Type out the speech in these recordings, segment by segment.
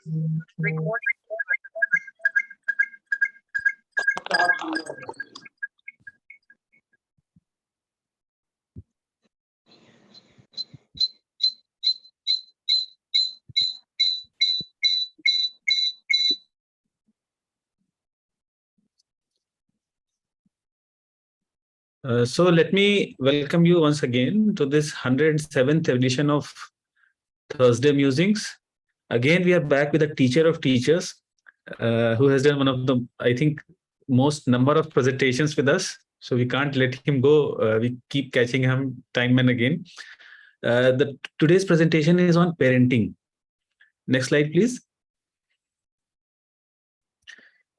Record. So let me welcome you once again to this 107th edition of Thursday Musings. Again, we are back with a teacher of teachers who has done one of the, I think, most number of presentations with us. So we can't let him go. We keep catching him time and again. Today's presentation is on parenting. Next slide, please.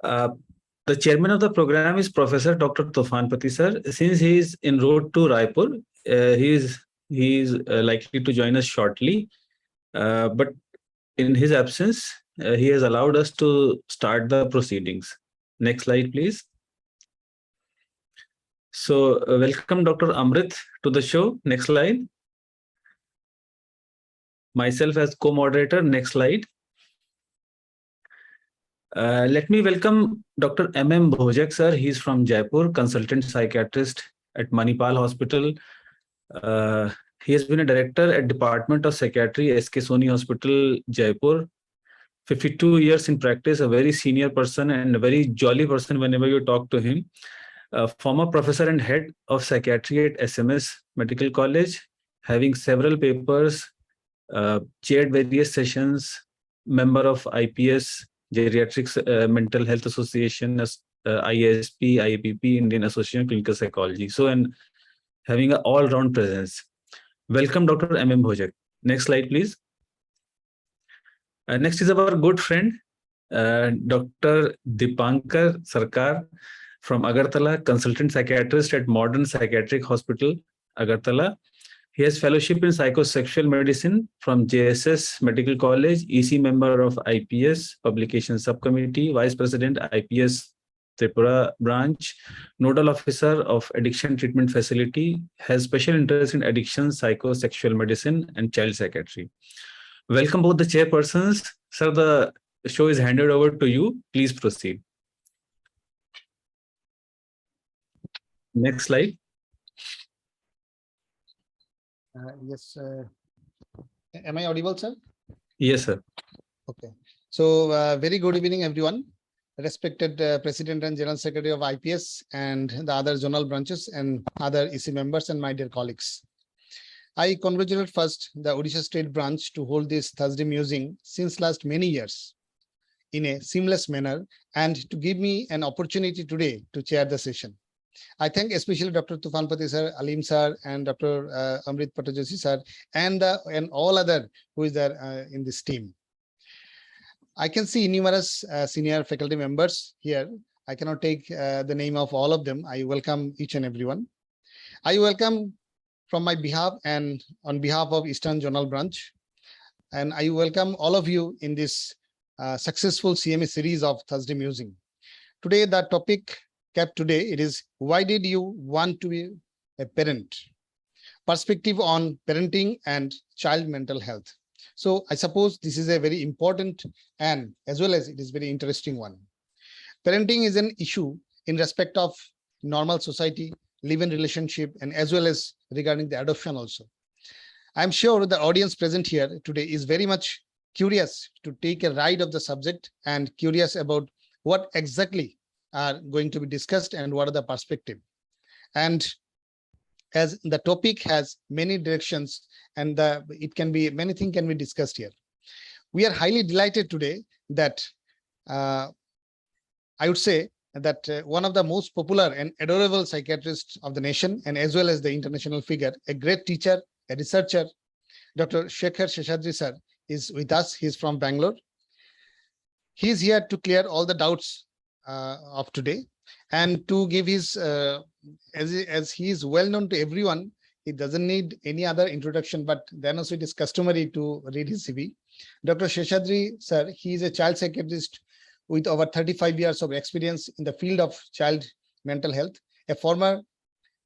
The chairman of the program is Professor Dr. Tufan Pati sir. Since he is en route to Raipur, he is likely to join us shortly. But in his absence, he has allowed us to start the proceedings. Next slide, please. So welcome Dr. Amrit to the show. Next slide. Myself as co-moderator. Next slide. Let me welcome Dr. M.M. Bhojak, sir. He's from Jaipur, consultant psychiatrist at Manipal Hospital. He has been a director at Department of Psychiatry, S.K. Soni Hospital, Jaipur. 52 years in practice, a very senior person and a very jolly person whenever you talk to him. Former professor and head of psychiatry at SMS Medical College, having several papers, chaired various sessions, member of IPS, Geriatrics Mental Health Association, IASP, IAPP, Indian Association of Clinical Psychology. So, and having an all-round presence. Welcome, Dr. M.M. Bhojak. Next slide, please. Next is our good friend, Dr. Dipankar Sarkar from Agartala, consultant psychiatrist at Modern Psychiatric Hospital, Agartala. He has fellowship in psychosexual medicine from JSS Medical College, EC member of IPS Publication Subcommittee, Vice President IPS Tripura branch, nodal officer of addiction treatment facility, has special interest in addiction, psychosexual medicine, and child psychiatry. Welcome both the chairpersons. Sir, the show is handed over to you. Please proceed. Next slide. Yes. Am I audible, sir? Yes, sir. Okay. So very good evening, everyone. Respected President and General Secretary of IPS and the other zonal branches and other EC members and my dear colleagues. I congratulate first the Odisha State branch to hold this Thursday musing since last many years in a seamless manner and to give me an opportunity today to chair the session. I thank especially Dr. Tufan Pati sir, Alim sir, and Dr. Amrit Patajoshi sir, and all other who is there in this team. I can see numerous senior faculty members here. I cannot take the name of all of them. I welcome each and everyone. I welcome from my behalf and on behalf of Eastern Zonal Branch, and I welcome all of you in this successful CMA series of Thursday Musing. Today, the topic kept today, it is why did you want to be a parent? Perspective on parenting and child mental health. So I suppose this is a very important and as well as it is very interesting one. Parenting is an issue in respect of normal society, live-in relationship, and as well as regarding the adoption also. I'm sure the audience present here today is very much curious to take a ride of the subject and curious about what exactly are going to be discussed and what are the perspective. And as the topic has many directions and it can be many things can be discussed here. We are highly delighted today that I would say that one of the most popular and adorable psychiatrists of the nation and as well as the international figure, a great teacher, a researcher, Dr. Shekhar Seshadri sir is with us. He's from Bangalore. He's here to clear all the doubts of today and to give his, as he is well known to everyone, he doesn't need any other introduction, but then also it is customary to read his CV. Dr. Seshadri sir, he is a child psychiatrist with over 35 years of experience in the field of child mental health.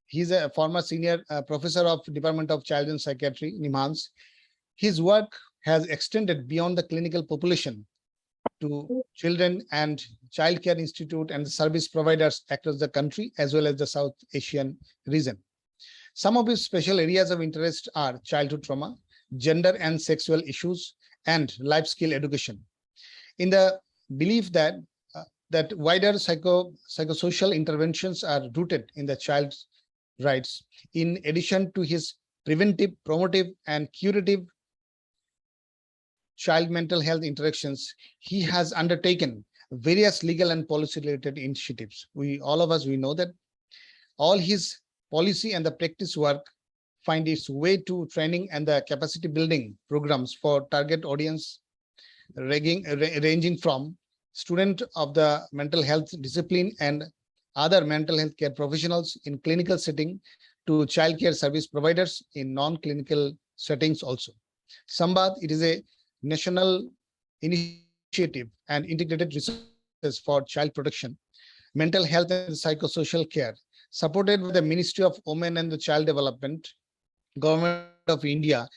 He's a former senior professor of Department of Child and Psychiatry, NIMHANS. His work has extended beyond the clinical population to children and child care institute and service providers across the country as well as the South Asian region. Some of his special areas of interest are childhood trauma, gender and sexual issues, and life skill education. In the belief that wider psychosocial interventions are rooted in the child's rights, in addition to his preventive, promotive, and curative child mental health interactions, he has undertaken various legal and policy related initiatives. All of us know that all his policy and the practice work find its way to training and the capacity building programs for target audience ranging from student of the mental health discipline and other mental health care professionals in clinical setting to child care service providers in non-clinical settings also. Sambad, it is a national initiative and integrated resources for child protection, mental health and psychosocial care, supported by the Ministry of Women and the Child Development. Government of India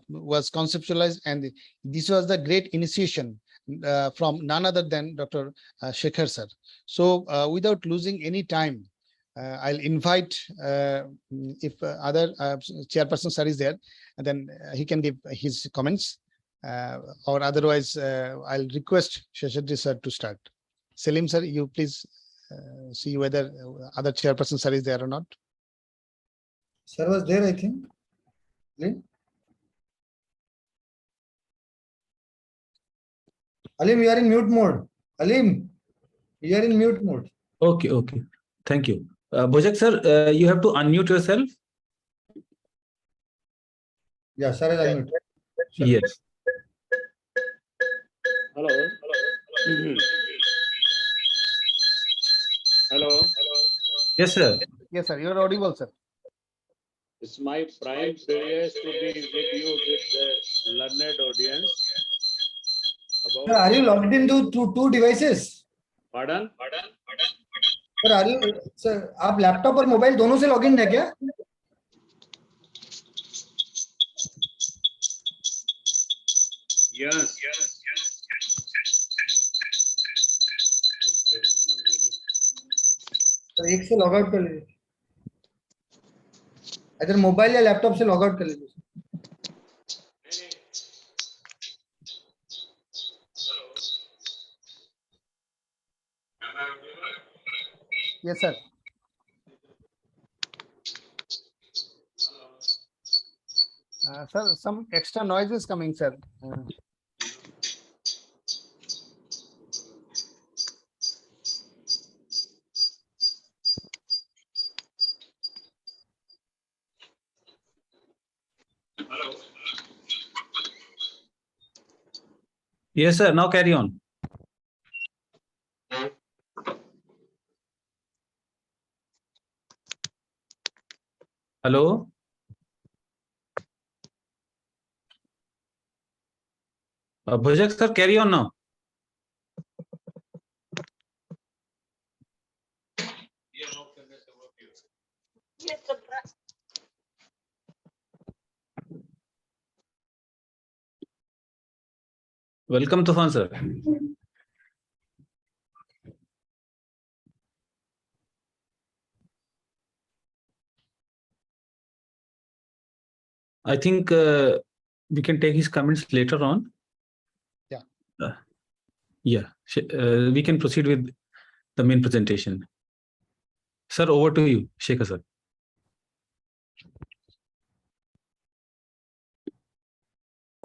was conceptualized, and this was the great initiation from none other than Dr. Shekhar sir. So without losing any time, I'll invite if other chairperson sir is there, and then he can give his comments, or otherwise I'll request Sheshadri sir to start. Selim sir, you please see whether other chairperson sir is there or not. Sir was there, I think. Alim, you are in mute mode. Alim, you are in mute mode. Okay. Thank you. Bhojek sir, you have to unmute yourself. Yeah, sir is unmuted. Yes. Hello. Hello. Yes, sir. Yes, sir. You are audible, sir. It's my prime privilege to be with you with the learned audience. Sir, are you logged into two devices? Pardon? Sir, are you, sir, आप laptop और mobile दोनों से login है क्या? Yes. Sir एक से log out कर लीजिए. इधर मोबाइल या लैपटॉप से लॉग आउट कर लीजिए. Yes, sir. Sir, some extra noise is coming, sir. Yes, sir. Now carry on. Hello. Bhojek sir, carry on now. Welcome, Tufan sir. I think we can take his comments later on. Yeah. We can proceed with the main presentation. Sir, over to you, Shekhar sir.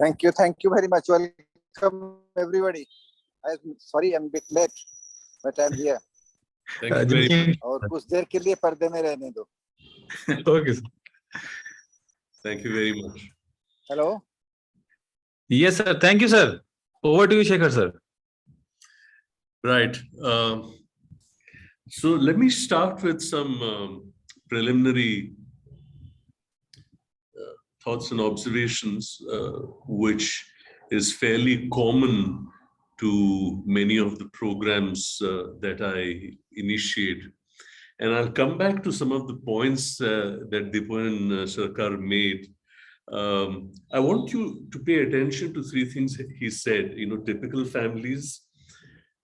Thank you very much. Welcome everybody. I'm sorry I'm a bit late, but I'm here. Thank you very much. और कुछ देर के लिए पर्दे में रहने दो. Okay, sir. Thank you very much. Hello. Yes, sir. Thank you, sir. Over to you, Shekhar sir. Right. So let me start with some preliminary thoughts and observations, which is fairly common to many of the programs that I initiate. And I'll come back to some of the points that Dipan Sarkar made I want you to pay attention to three things he said. You know, typical families,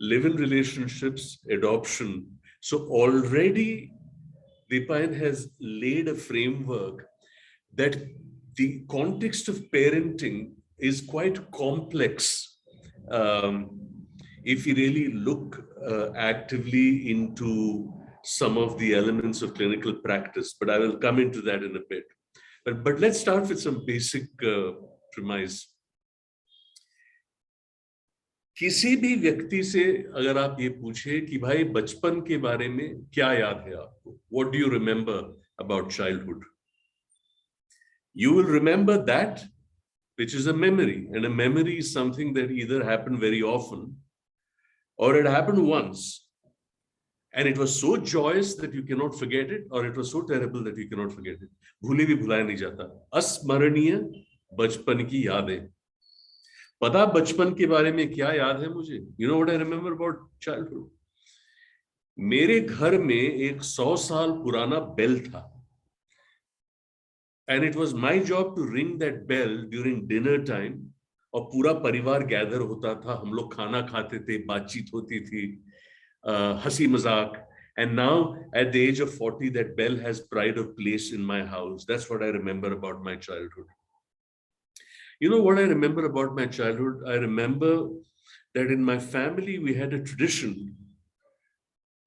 live-in relationships, adoption. So already Deepayan has laid a framework that the context of parenting is quite complex. If you really look actively into some of the elements of clinical practice, but I will come into that in a bit. But let's start with some basic premise. किसी भी व्यक्ति से अगर आप ये पूछे कि भाई बचपन के बारे में क्या याद है आपको, what do you remember about childhood? You will remember that which is a memory, and a memory is something that either happened very often or it happened once and it was so joyous that you cannot forget it, or it was so terrible that you cannot forget it. भूले भी भुलाया नहीं जाता. अस्मरणीय बचपन की यादें. पता बचपन के बारे में क्या याद है मुझे? You know what I remember about childhood? मेरे घर में एक 100 साल पुराना बेल था. And it was my job to ring that bell during dinner time. और पूरा परिवार गैदर होता था, हम लोग खाना खाते थे, बातचीत होती थी, हंसी मजाक. And now at the age of 40, that bell has pride of place in my house. That's what I remember about my childhood. You know what I remember about my childhood? I remember that in my family we had a tradition.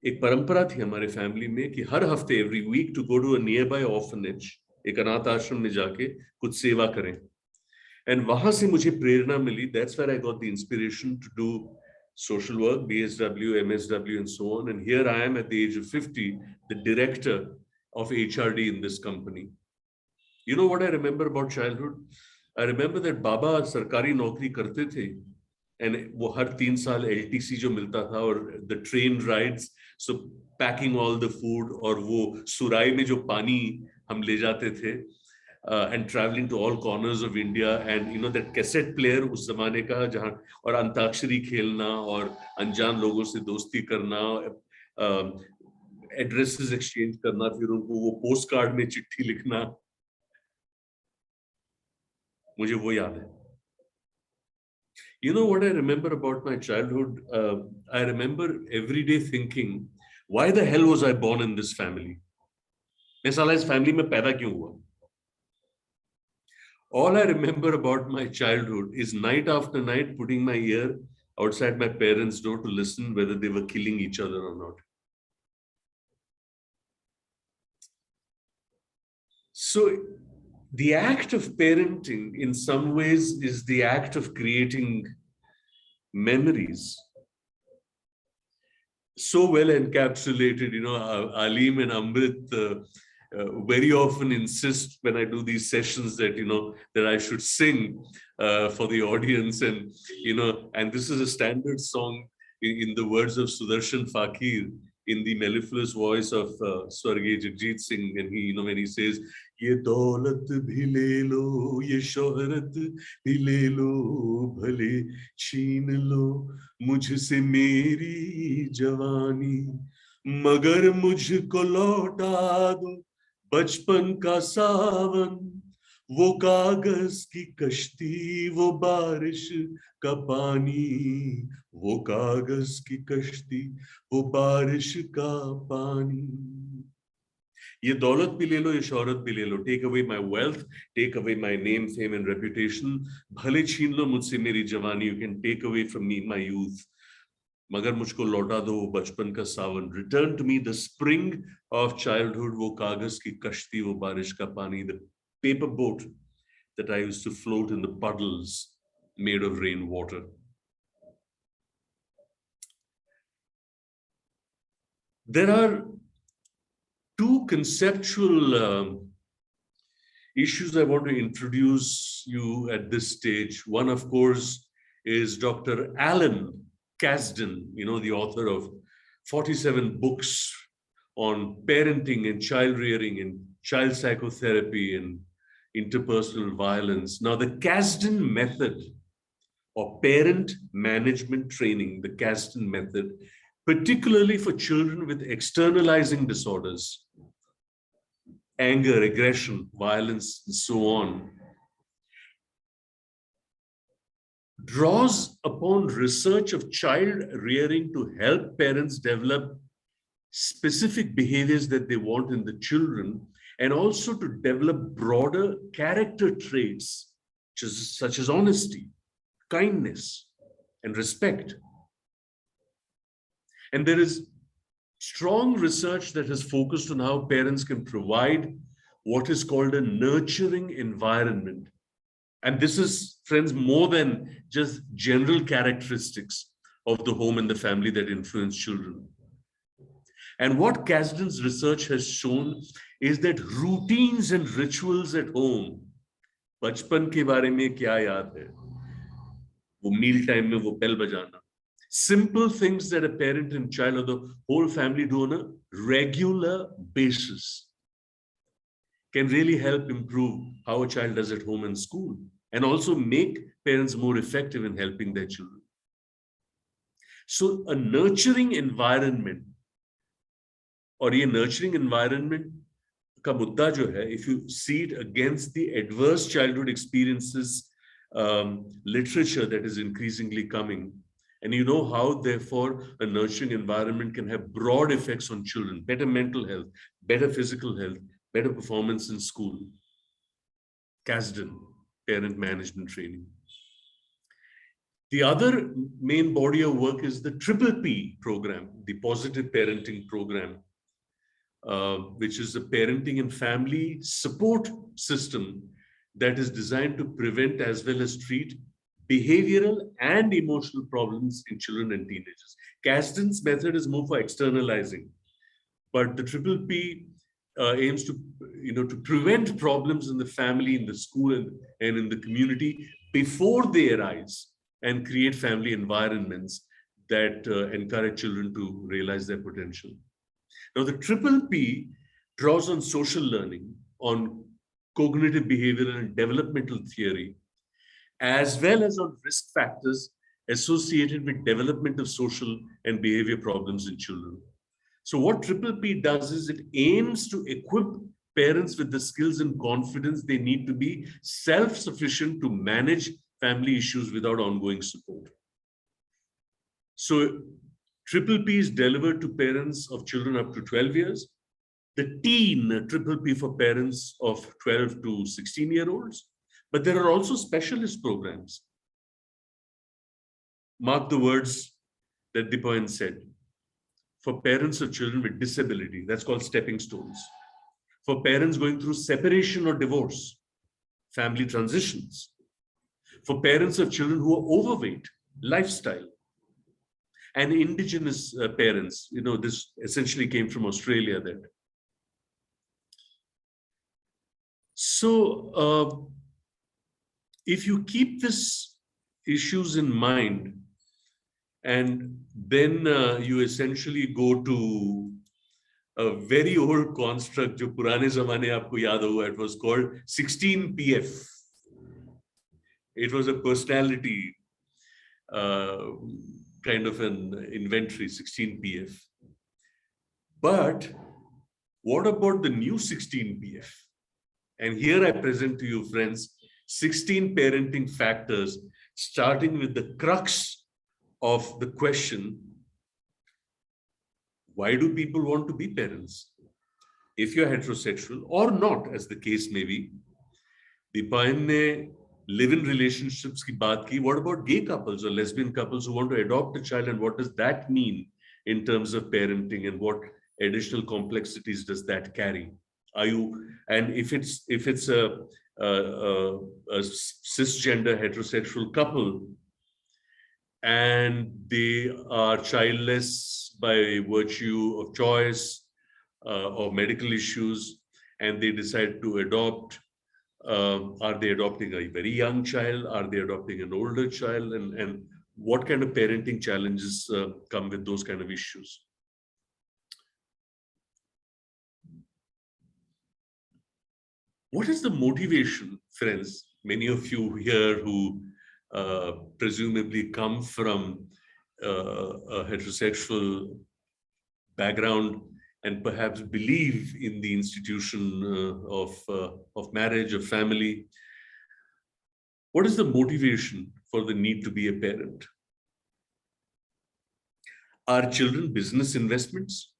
एक परंपरा थी हमारे family में कि हर हफ्ते every week to go to a nearby orphanage, एक अनाथ आश्रम में जाके कुछ सेवा करें. And वहां से मुझे प्रेरणा मिली. That's where I got the inspiration to do social work, BSW, MSW, and so on. And here I am at the age of 50, the director of HRD in this company. You know what I remember about childhood? I remember that Baba सरकारी नौकरी करते थे, and वो हर 3 साल LTC जो मिलता था, और the train rides, so packing all the food, और वो सुराई में जो पानी हम ले जाते थे, and traveling to all corners of India, and you know that cassette player उस जमाने का जहाँ, और अंताक्षरी खेलना और अनजान लोगों से दोस्ती करना, एड्रेसेस एक्सचेंज करना, फिर उनको वो पोस्ट कार्ड में चिट्ठी लिखना, मुझे वो याद है. You know what I remember about my childhood? I remember every day thinking, why the hell was I born in this family? मैं साला इस फैमिली में पैदा क्यों हुआ? All I remember about my childhood is night after night putting my ear outside my parents' door to listen whether they were killing each other or not. So the act of parenting in some ways is the act of creating memories. So well encapsulated, you know, Aleem and Amrit very often insist when I do these sessions that, you know, that I should sing for the audience, and, you know, and this is a standard song in the words of Sudarshan Fakir, in the mellifluous voice of Swargay Jagjit Singh, and he, you know, when he says, "Ye daulat bhi le lo, ye shohrat bhi le lo, bhale chhin lo, mujhse meri jawani, magar mujhko lauta do, बचपन का सावन, वो कागज की कश्ती, वो बारिश का पानी, वो कागज की कश्ती, वो बारिश का पानी. ये दौलत भी ले लो, ये शौहरत भी ले लो. Take away my wealth, take away my name, fame, and reputation. भले छीन लो मुझसे मेरी जवानी. You can take away from me my youth. मगर मुझको लौटा दो वो बचपन का सावन. Return to me the spring of childhood, वो कागज की कश्ती, वो बारिश का पानी, the paper boat that I used to float in the puddles made of rainwater. There are two conceptual issues I want to introduce you at this stage. One, of course, is Dr. Alan Kasdan, you know, the author of 47 books on parenting and child rearing and child psychotherapy and interpersonal violence. Now, the Kasdan method, or parent management training, the Kasdan method, particularly for children with externalizing disorders, anger, aggression, violence, and so on, draws upon research of child rearing to help parents develop specific behaviors that they want in the children, and also to develop broader character traits such as honesty, kindness, and respect. And there is strong research that has focused on how parents can provide what is called a nurturing environment. And this is, friends, more than just general characteristics of the home and the family that influence children. And what Kasdan's research has shown is that routines and rituals at home, बचपन के बारे में क्या याद है? वो meal time में वो bell बजाना. Simple things that a parent and child or the whole family do on a regular basis can really help improve how a child does at home and school, and also make parents more effective in helping their children. So a nurturing environment, और ये nurturing environment का मुद्दा जो है, if you see it against the adverse childhood experiences literature that is increasingly coming, and you know how therefore a nurturing environment can have broad effects on children, better mental health, better physical health, better performance in school. Kasdan, Parent Management Training. The other main body of work is the PPP program, the Positive Parenting Program, which is a parenting and family support system that is designed to prevent as well as treat behavioral and emotional problems in children and teenagers. Kasdan's method is more for externalizing, but the PPP aims to, to prevent problems in the family, in the school, and in the community before they arise, and create family environments that encourage children to realize their potential. Now, the PPP draws on social learning, on cognitive behavioral and developmental theory, as well as on risk factors associated with development of social and behavior problems in children. So what PPP does is it aims to equip parents with the skills and confidence they need to be self-sufficient to manage family issues without ongoing support. So PPP is delivered to parents of children up to 12 years, the teen PPP for parents of 12 to 16-year-olds, but there are also specialist programs. Mark the words that Dipoyan said. For parents of children with disability, that's called stepping stones. For parents going through separation or divorce, family transitions. For parents of children who are overweight, lifestyle. And indigenous parents, this essentially came from Australia then. So if you keep these issues in mind, and then you essentially go to a very old construct, जो पुराने ज़माने आपको याद होगा, it was called 16PF. It was a personality kind of an inventory, 16PF. But what about the new 16PF? And here I present to you, friends, 16 parenting factors, starting with the crux of the question, why do people want to be parents? If you're heterosexual or not, as the case may be. Dipoyan ne live-in relationships ki baat ki. What about gay couples or lesbian couples who want to adopt a child, and what does that mean in terms of parenting, and what additional complexities does that carry? And if it's a cisgender heterosexual couple and they are childless by virtue of choice or medical issues, and they decide to adopt, are they adopting a very young child? Are they adopting an older child? And what kind of parenting challenges come with those kind of issues? What is the motivation, friends? Many of you here who presumably come from a heterosexual background and perhaps believe in the institution of marriage or family. What is the motivation for the need to be a parent. Are children business investments?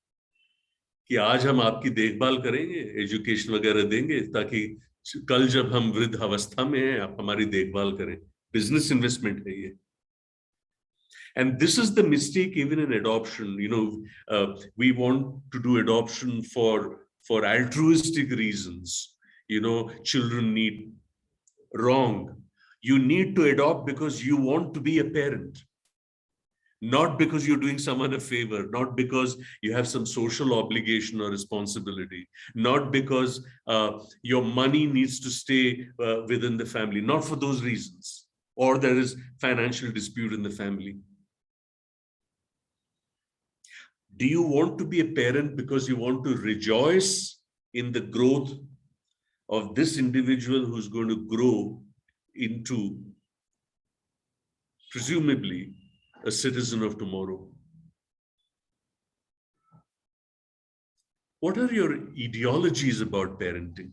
कि आज हम आपकी देखभाल करेंगे, education वगैरह देंगे ताकि कल जब हम वृद्ध अवस्था में हैं आप हमारी देखभाल करें. बिजनेस इन्वेस्टमेंट है ये. And this is the mistake even in adoption. We want to do adoption for altruistic reasons. Children need. Wrong. You need to adopt because you want to be a parent. Not because you're doing someone a favor, not because you have some social obligation or responsibility, not because your money needs to stay within the family, not for those reasons, or there is financial dispute in the family. Do you want to be a parent because you want to rejoice in the growth of this individual who's going to grow into, presumably, a citizen of tomorrow? What are your ideologies about parenting?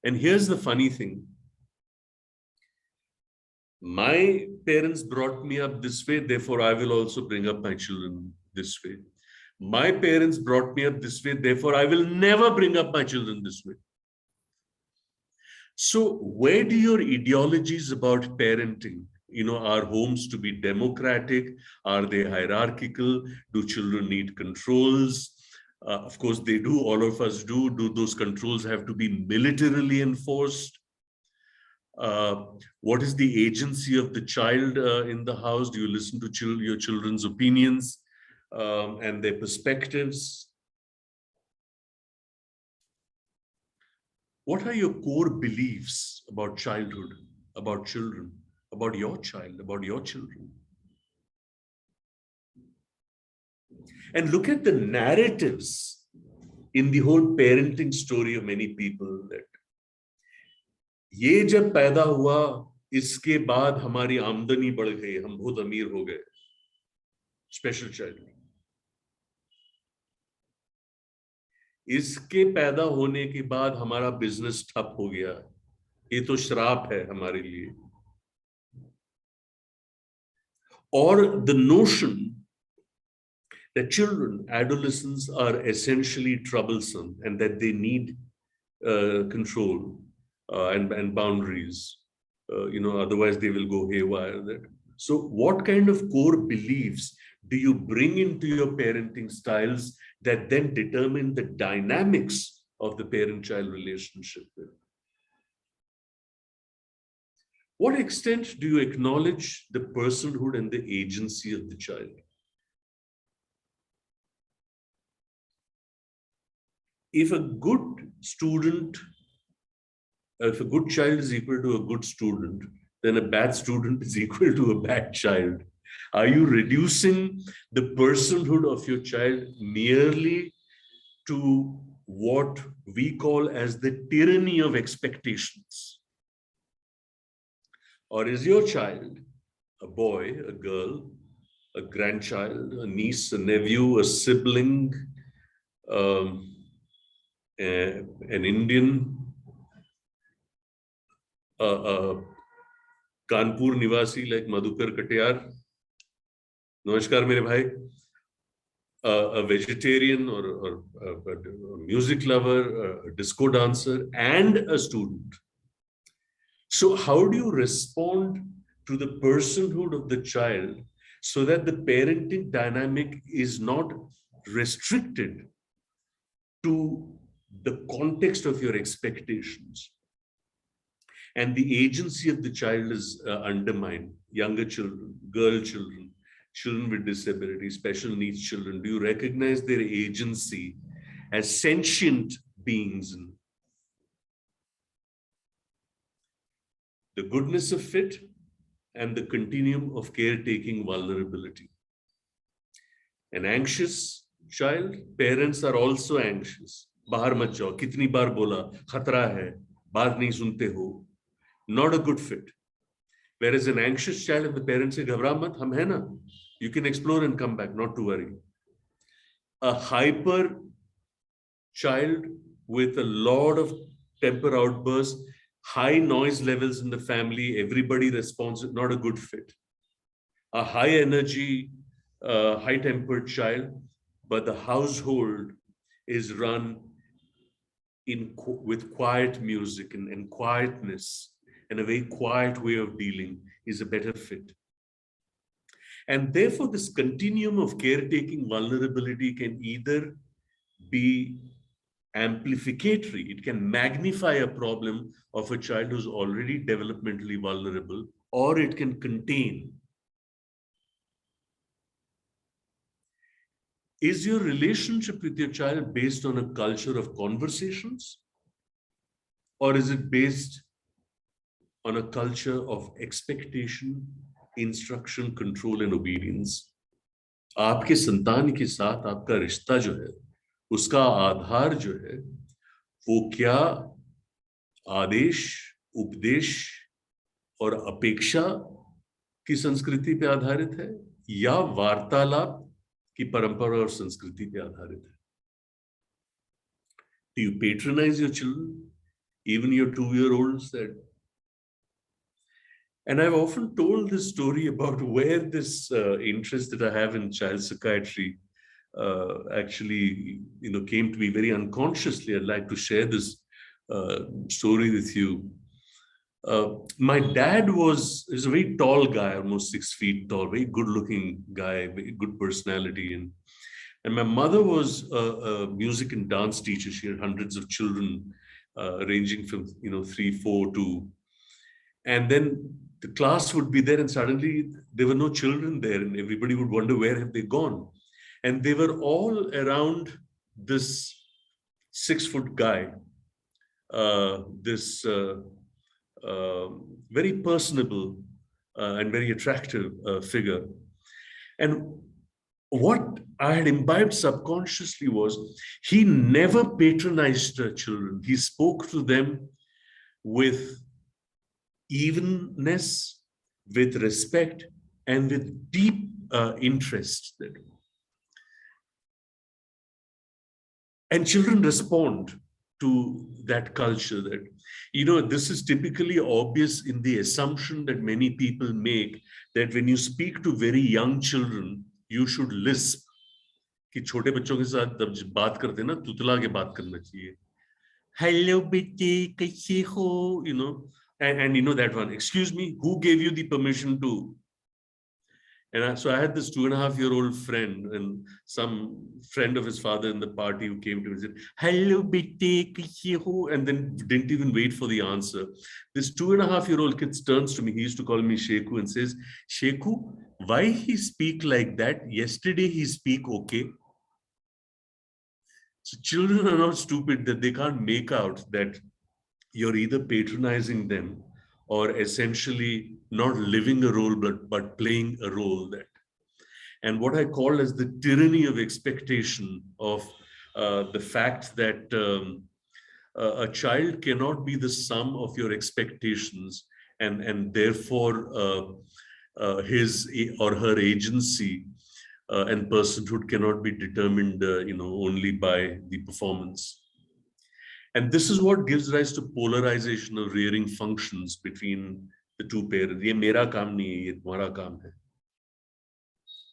And here's the funny thing. My parents brought me up this way, therefore I will also bring up my children this way. My parents brought me up this way, therefore I will never bring up my children this way. So where do your ideologies about parenting? Are homes to be democratic? Are they hierarchical? Do children need controls? Of course they do, all of us do. Do those controls have to be militarily enforced? What is the agency of the child in the house? Do you listen to your children's opinions and their perspectives? What are your core beliefs about childhood, about children, about your child, about your children? And look at the narratives in the whole parenting story of many people that ये जब पैदा हुआ इसके बाद हमारी आमदनी बढ़ गई, हम बहुत अमीर हो गए. Special child. इसके पैदा होने के बाद हमारा बिजनेस ठप हो गया. ये तो श्राप है हमारे लिए. Or the notion that children, adolescents are essentially troublesome and that they need control and boundaries. Otherwise they will go haywire. So what kind of core beliefs do you bring into your parenting styles that then determine the dynamics of the parent-child relationship? What extent do you acknowledge the personhood and the agency of the child? If a good student, if a good child is equal to a good student, then a bad student is equal to a bad child. Are you reducing the personhood of your child merely to what we call as the tyranny of expectations? Or is your child a boy, a girl, a grandchild, a niece, a nephew, a sibling, an Indian, Kanpur Nivasi like Madhukar Katiyar? Namaskar, mere bhai. A vegetarian or a music lover, a disco dancer, and a student. So how do you respond to the personhood of the child so that the parenting dynamic is not restricted to the context of your expectations? And the agency of the child is undermined. Younger children, girl children, children with disabilities, special needs children, do you recognize their agency as sentient beings? The goodness of fit and the continuum of caretaking vulnerability. An anxious child, parents are also anxious. Bahar mat jao, kitni baar bola, khatra hai, baat nahi sunte ho. Not a good fit. Whereas an anxious child, if the parents say, ghabra mat, hum hai na, you can explore and come back, not to worry. A hyper child with a lot of temper outbursts high noise levels in the family, everybody responds, not a good fit. A high energy, high tempered child, but the household is run with quiet music and quietness, and a very quiet way of dealing is a better fit. And therefore, this continuum of caretaking vulnerability can either be amplificatory, it can magnify a problem of a child who's already developmentally vulnerable, or it can contain. Is your relationship with your child based on a culture of conversations? Or is it based on a culture of expectation, instruction, control, and obedience? आपके संतान के साथ आपका रिश्ता जो है, उसका आधार जो है, वो क्या आदेश, उपदेश और अपेक्षा की संस्कृति पे आधारित है, या वार्तालाप की परंपरा और संस्कृति पे आधारित है? Do you patronize your children, even your 2-year-olds? That, and I've often told this story about where this interest that I have in child psychiatry actually, came to me very unconsciously. I'd like to share this story with you. My dad is a very tall guy, almost 6 feet tall, very good-looking guy, very good personality, and my mother was a music and dance teacher. She had hundreds of children, ranging from 3, 4 to, and then the class would be there, and suddenly there were no children there, and everybody would wonder where have they gone, and they were all around this 6-foot guy, this very personable and very attractive figure. And what I had imbibed subconsciously was he never patronized children. He spoke to them with evenness, with respect, and with deep interest. And children respond to that culture. That, this is typically obvious in the assumption that many people make, that when you speak to very young children, you should lisp. कि छोटे बच्चों के साथ जब बात करते हैं ना, तुतला के बात करना चाहिए. Hello, बेटे, कैसे हो? And that one. Excuse me, who gave you the permission to? And so I had this 2.5-year-old friend, and some friend of his father in the party who came to me and said, "Hello, bete, kaise ho?" And then didn't even wait for the answer. This 2.5-year-old kid turns to me. He used to call me Sheku and says, "Sheku, why he speak like that? Yesterday he speak okay." So children are not stupid that they can't make out that you're either patronizing them or essentially not living a role, but playing a role. That, and what I call as the tyranny of expectation, of the fact that a child cannot be the sum of your expectations, and therefore his or her agency and personhood cannot be determined, only by the performance. And this is what gives rise to polarization of rearing functions between the two parents. ये मेरा काम नहीं है, ये तुम्हारा काम है.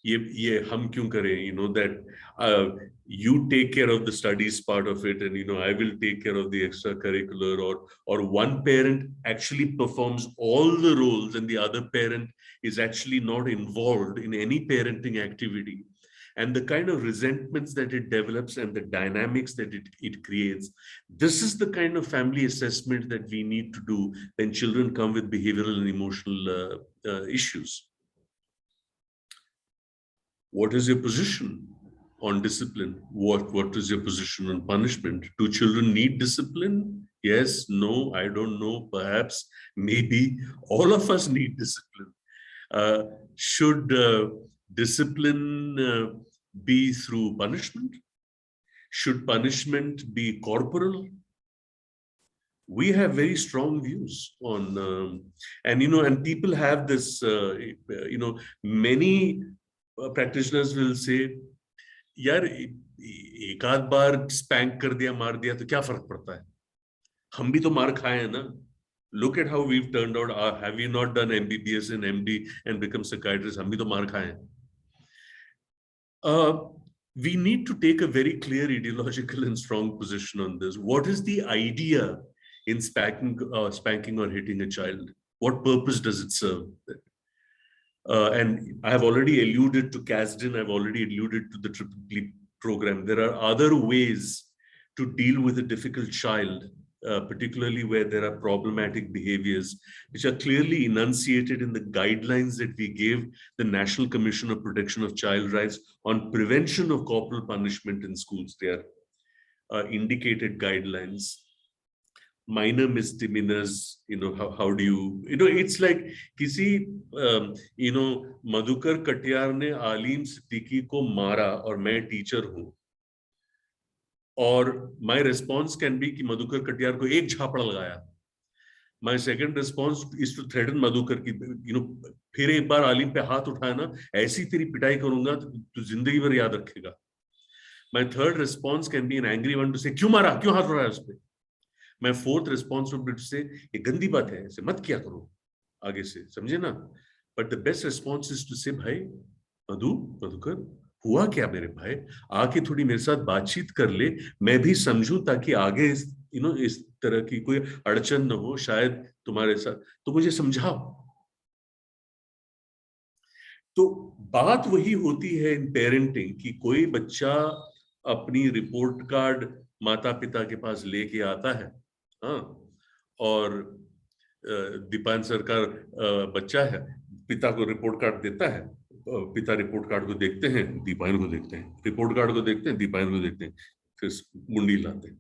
ये हम क्यों करें? That you take care of the studies part of it, and I will take care of the extracurricular, or one parent actually performs all the roles and the other parent is actually not involved in any parenting activity. And the kind of resentments that it develops and the dynamics that it creates, this is the kind of family assessment that we need to do when children come with behavioral and emotional issues. What is your position on discipline? What is your position on punishment? Do children need discipline? Yes, no, I don't know, perhaps, maybe. All of us need discipline. Should discipline be through punishment? Should punishment be corporal? We have very strong views on, and people have this, many practitioners will say, यार एक आध बार spank कर दिया, मार दिया तो क्या फर्क पड़ता है? हम भी तो मार खाए हैं ना. Look at how we've turned out. Have we not done MBBS and MD and become psychiatrists? हम भी तो मार खाए हैं. We need to take a very clear ideological and strong position on this. What is the idea in spanking or hitting a child? What purpose does it serve? And I have already alluded to CASDIN, I've already alluded to the Triple program. There are other ways to deal with a difficult child, particularly where there are problematic behaviors, which are clearly enunciated in the guidelines that we gave the National Commission of Protection of Child Rights on prevention of corporal punishment in schools. They are indicated guidelines. Minor misdemeanors, how do you, it's like kisi, Madhukar Katiyar ne Aleem Siddiqui ko mara aur main teacher hu. Or my response can be कि मधुकर कटियार को एक झापड़ लगाया. My second response is to threaten Madhukar कि फिर एक बार आलिम पे हाथ उठाया ना, ऐसी तेरी पिटाई करूंगा तो जिंदगी भर याद रखेगा. My third response can be an angry one to say क्यों मारा, क्यों हाथ उठाया उस पे. My fourth response would be to say ये गंदी बात है, ऐसे मत किया करो आगे से, समझे ना. But the best response is to say भाई मधुकर हुआ क्या मेरे भाई, आके थोड़ी मेरे साथ बातचीत कर ले, मैं भी समझूं ताकि आगे इस तरह की कोई अड़चन न हो, शायद तुम्हारे साथ, तो मुझे समझाओ. तो बात वही होती है इन पेरेंटिंग कि कोई बच्चा अपनी रिपोर्ट कार्ड माता पिता के पास लेके आता है, हाँ, और दीपान सर का बच्चा है, पिता को रिपोर्ट कार्ड देता है, पिता रिपोर्ट कार्ड को देखते हैं, दीपायन को देखते हैं, रिपोर्ट कार्ड को देखते हैं, दीपायन को देखते हैं, फिर मुंडी लाते हैं.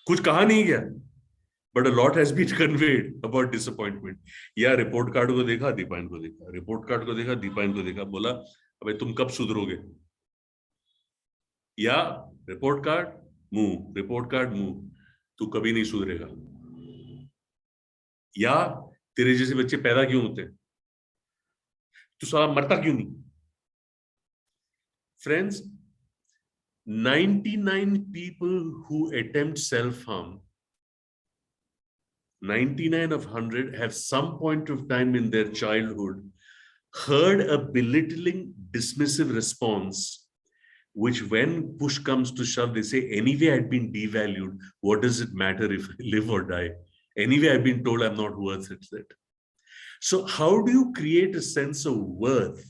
कुछ कहा नहीं गया, but a lot has been conveyed about disappointment. या रिपोर्ट कार्ड को देखा, दीपायन को देखा, रिपोर्ट कार्ड को देखा, दीपायन को देखा, बोला अबे तुम कब सुधरोगे. या रिपोर्ट कार्ड मुंह, रिपोर्ट कार्ड मुंह, तू कभी नहीं सुधरेगा. या तेरे जैसे बच्चे पैदा क्यों होते हैं, तू साला मरता क्यों नहीं. Friends, 99 people who attempt self-harm, 99 of 100 have some point of time in their childhood heard a belittling, dismissive response, which when push comes to shove, they say, anyway, I'd been devalued. What does it matter if I live or die? Anyway, I've been told I'm not worth it. So how do you create a sense of worth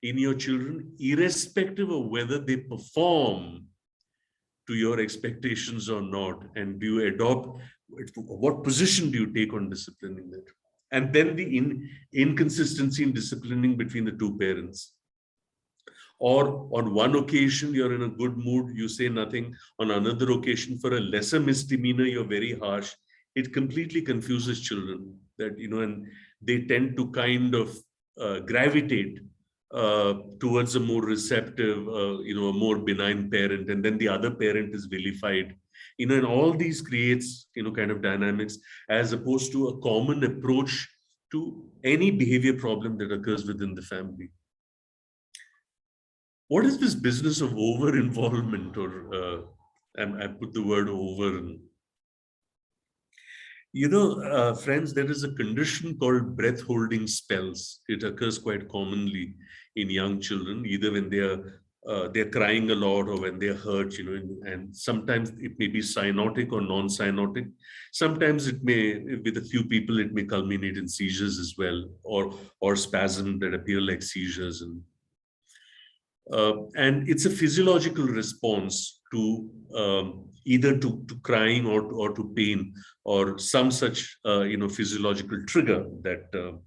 in your children, irrespective of whether they perform to your expectations or not? And do you adopt, what position do you take on disciplining that? And then the inconsistency in disciplining between the two parents. Or on one occasion, you're in a good mood, you say nothing. On another occasion, for a lesser misdemeanor, you're very harsh. It completely confuses children that, and they tend to kind of gravitate towards a more receptive, a more benign parent, and then the other parent is vilified. And all these creates, kind of dynamics, as opposed to a common approach to any behavior problem that occurs within the family. What is this business of over-involvement, or I put the word over in. Friends, there is a condition called breath-holding spells. It occurs quite commonly in young children, either when they're crying a lot or when they're hurt, and sometimes it may be cyanotic or non-cyanotic. Sometimes it may, with a few people, it may culminate in seizures as well, or spasms that appear like seizures. And it's a physiological response to either to crying or to pain, or some such physiological trigger that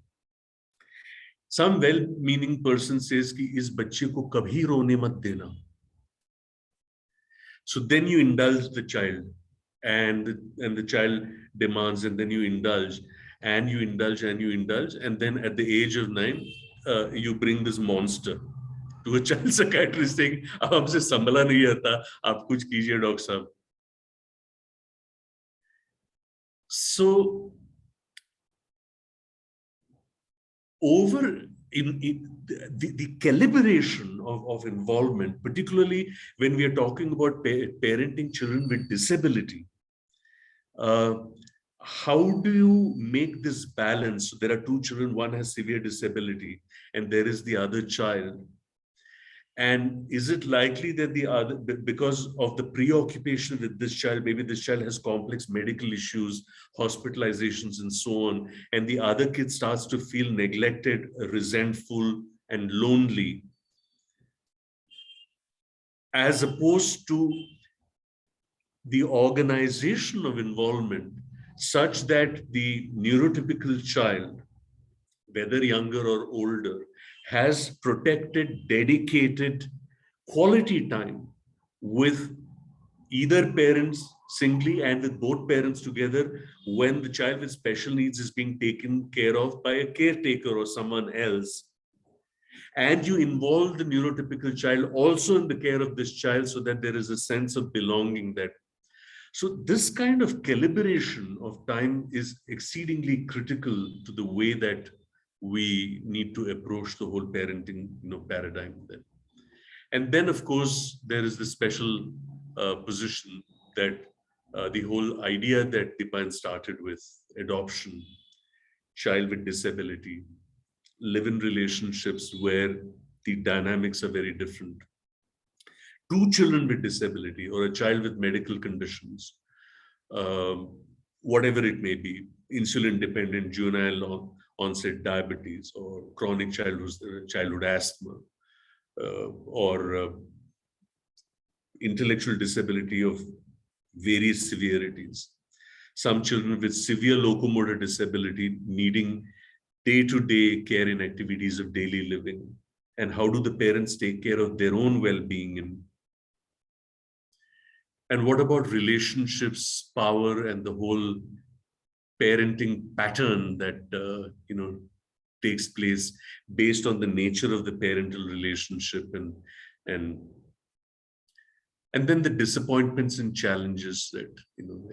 some well-meaning person says कि इस बच्चे को कभी रोने मत देना. So then you indulge the child, and the child demands, and then you indulge, and you indulge, and you indulge, and then at the age of 9, you bring this monster to a child psychiatrist saying, "अब हमसे संभला नहीं आता, आप कुछ कीजिए doctor साहब." So over in the calibration of involvement, particularly when we are talking about parenting children with disability, how do you make this balance? So there are two children, one has severe disability and there is the other child. And is it likely that the other, because of the preoccupation with this child, maybe this child has complex medical issues, hospitalizations and so on, and the other kid starts to feel neglected, resentful and lonely, as opposed to the organization of involvement such that the neurotypical child, whether younger or older, has protected, dedicated quality time with either parents singly and with both parents together when the child with special needs is being taken care of by a caretaker or someone else. And you involve the neurotypical child also in the care of this child so that there is a sense of belonging that. So this kind of calibration of time is exceedingly critical to the way that we need to approach the whole parenting, paradigm then. And then, of course, there is the special position that the whole idea that Dipan started with, adoption, child with disability, live-in relationships where the dynamics are very different. Two children with disability or a child with medical conditions, whatever it may be, insulin-dependent juvenile onset diabetes or chronic childhood asthma, or intellectual disability of various severities. Some children with severe locomotor disability needing day-to-day care in activities of daily living. And how do the parents take care of their own well-being? And what about relationships, power, and the whole parenting pattern that takes place based on the nature of the parental relationship, and then the disappointments and challenges that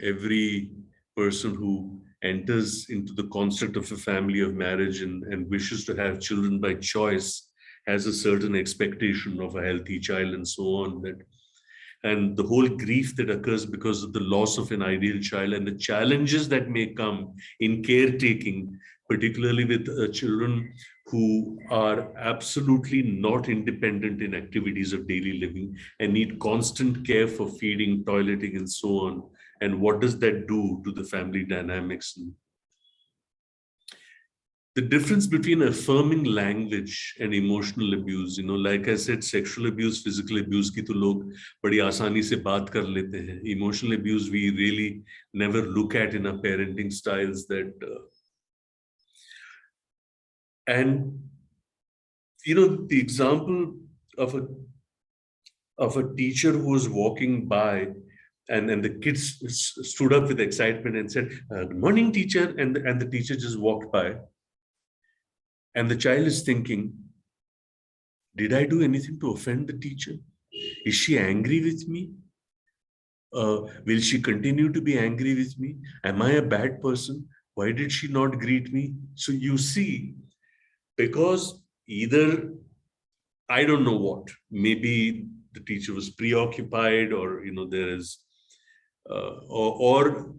every person who enters into the construct of a family of marriage and wishes to have children by choice has a certain expectation of a healthy child and so on, and the whole grief that occurs because of the loss of an ideal child and the challenges that may come in caretaking, particularly with children who are absolutely not independent in activities of daily living and need constant care for feeding, toileting, and so on. And what does that do to the family dynamics? The difference between affirming language and emotional abuse, like I said, sexual abuse, physical abuse की तो लोग बड़ी आसानी से बात कर लेते हैं. Emotional abuse we really never look at in our parenting styles. And the example of a teacher who was walking by, and the kids stood up with excitement and said, "Good morning, teacher," and the teacher just walked by. And the child is thinking, did I do anything to offend the teacher? Is she angry with me? Will she continue to be angry with me? Am I a bad person? Why did she not greet me? So you see, because either, I don't know what, maybe the teacher was preoccupied, or, there is, or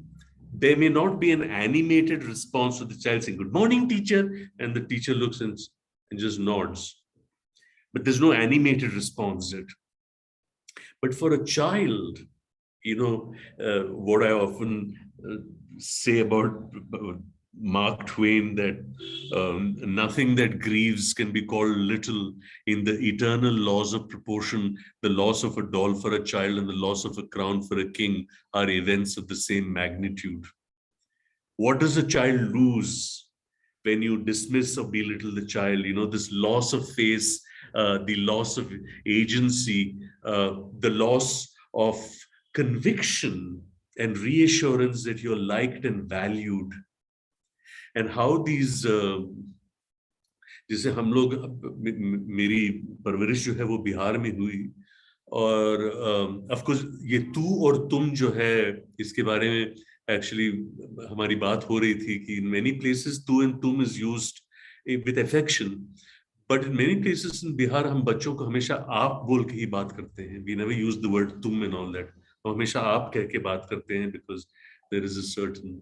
there may not be an animated response to the child saying, "Good morning, teacher," and the teacher looks and just nods. But there's no animated response yet. But for a child, what I often say about Mark Twain, that nothing that grieves can be called little. In the eternal laws of proportion, the loss of a doll for a child and the loss of a crown for a king are events of the same magnitude. What does a child lose when you dismiss or belittle the child? This loss of face, the loss of agency, the loss of conviction and reassurance that you're liked and valued. And how these, जैसे हम लोग, मेरी परवरिश जो है वो बिहार में हुई, और of course ये तू और तुम जो है, इसके बारे में actually हमारी बात हो रही थी कि in many places tu and tum is used with affection, but in many places in Bihar हम बच्चों को हमेशा आप बोल के ही बात करते हैं. We never use the word tum and all that. हम हमेशा आप कह के बात करते हैं because there is a certain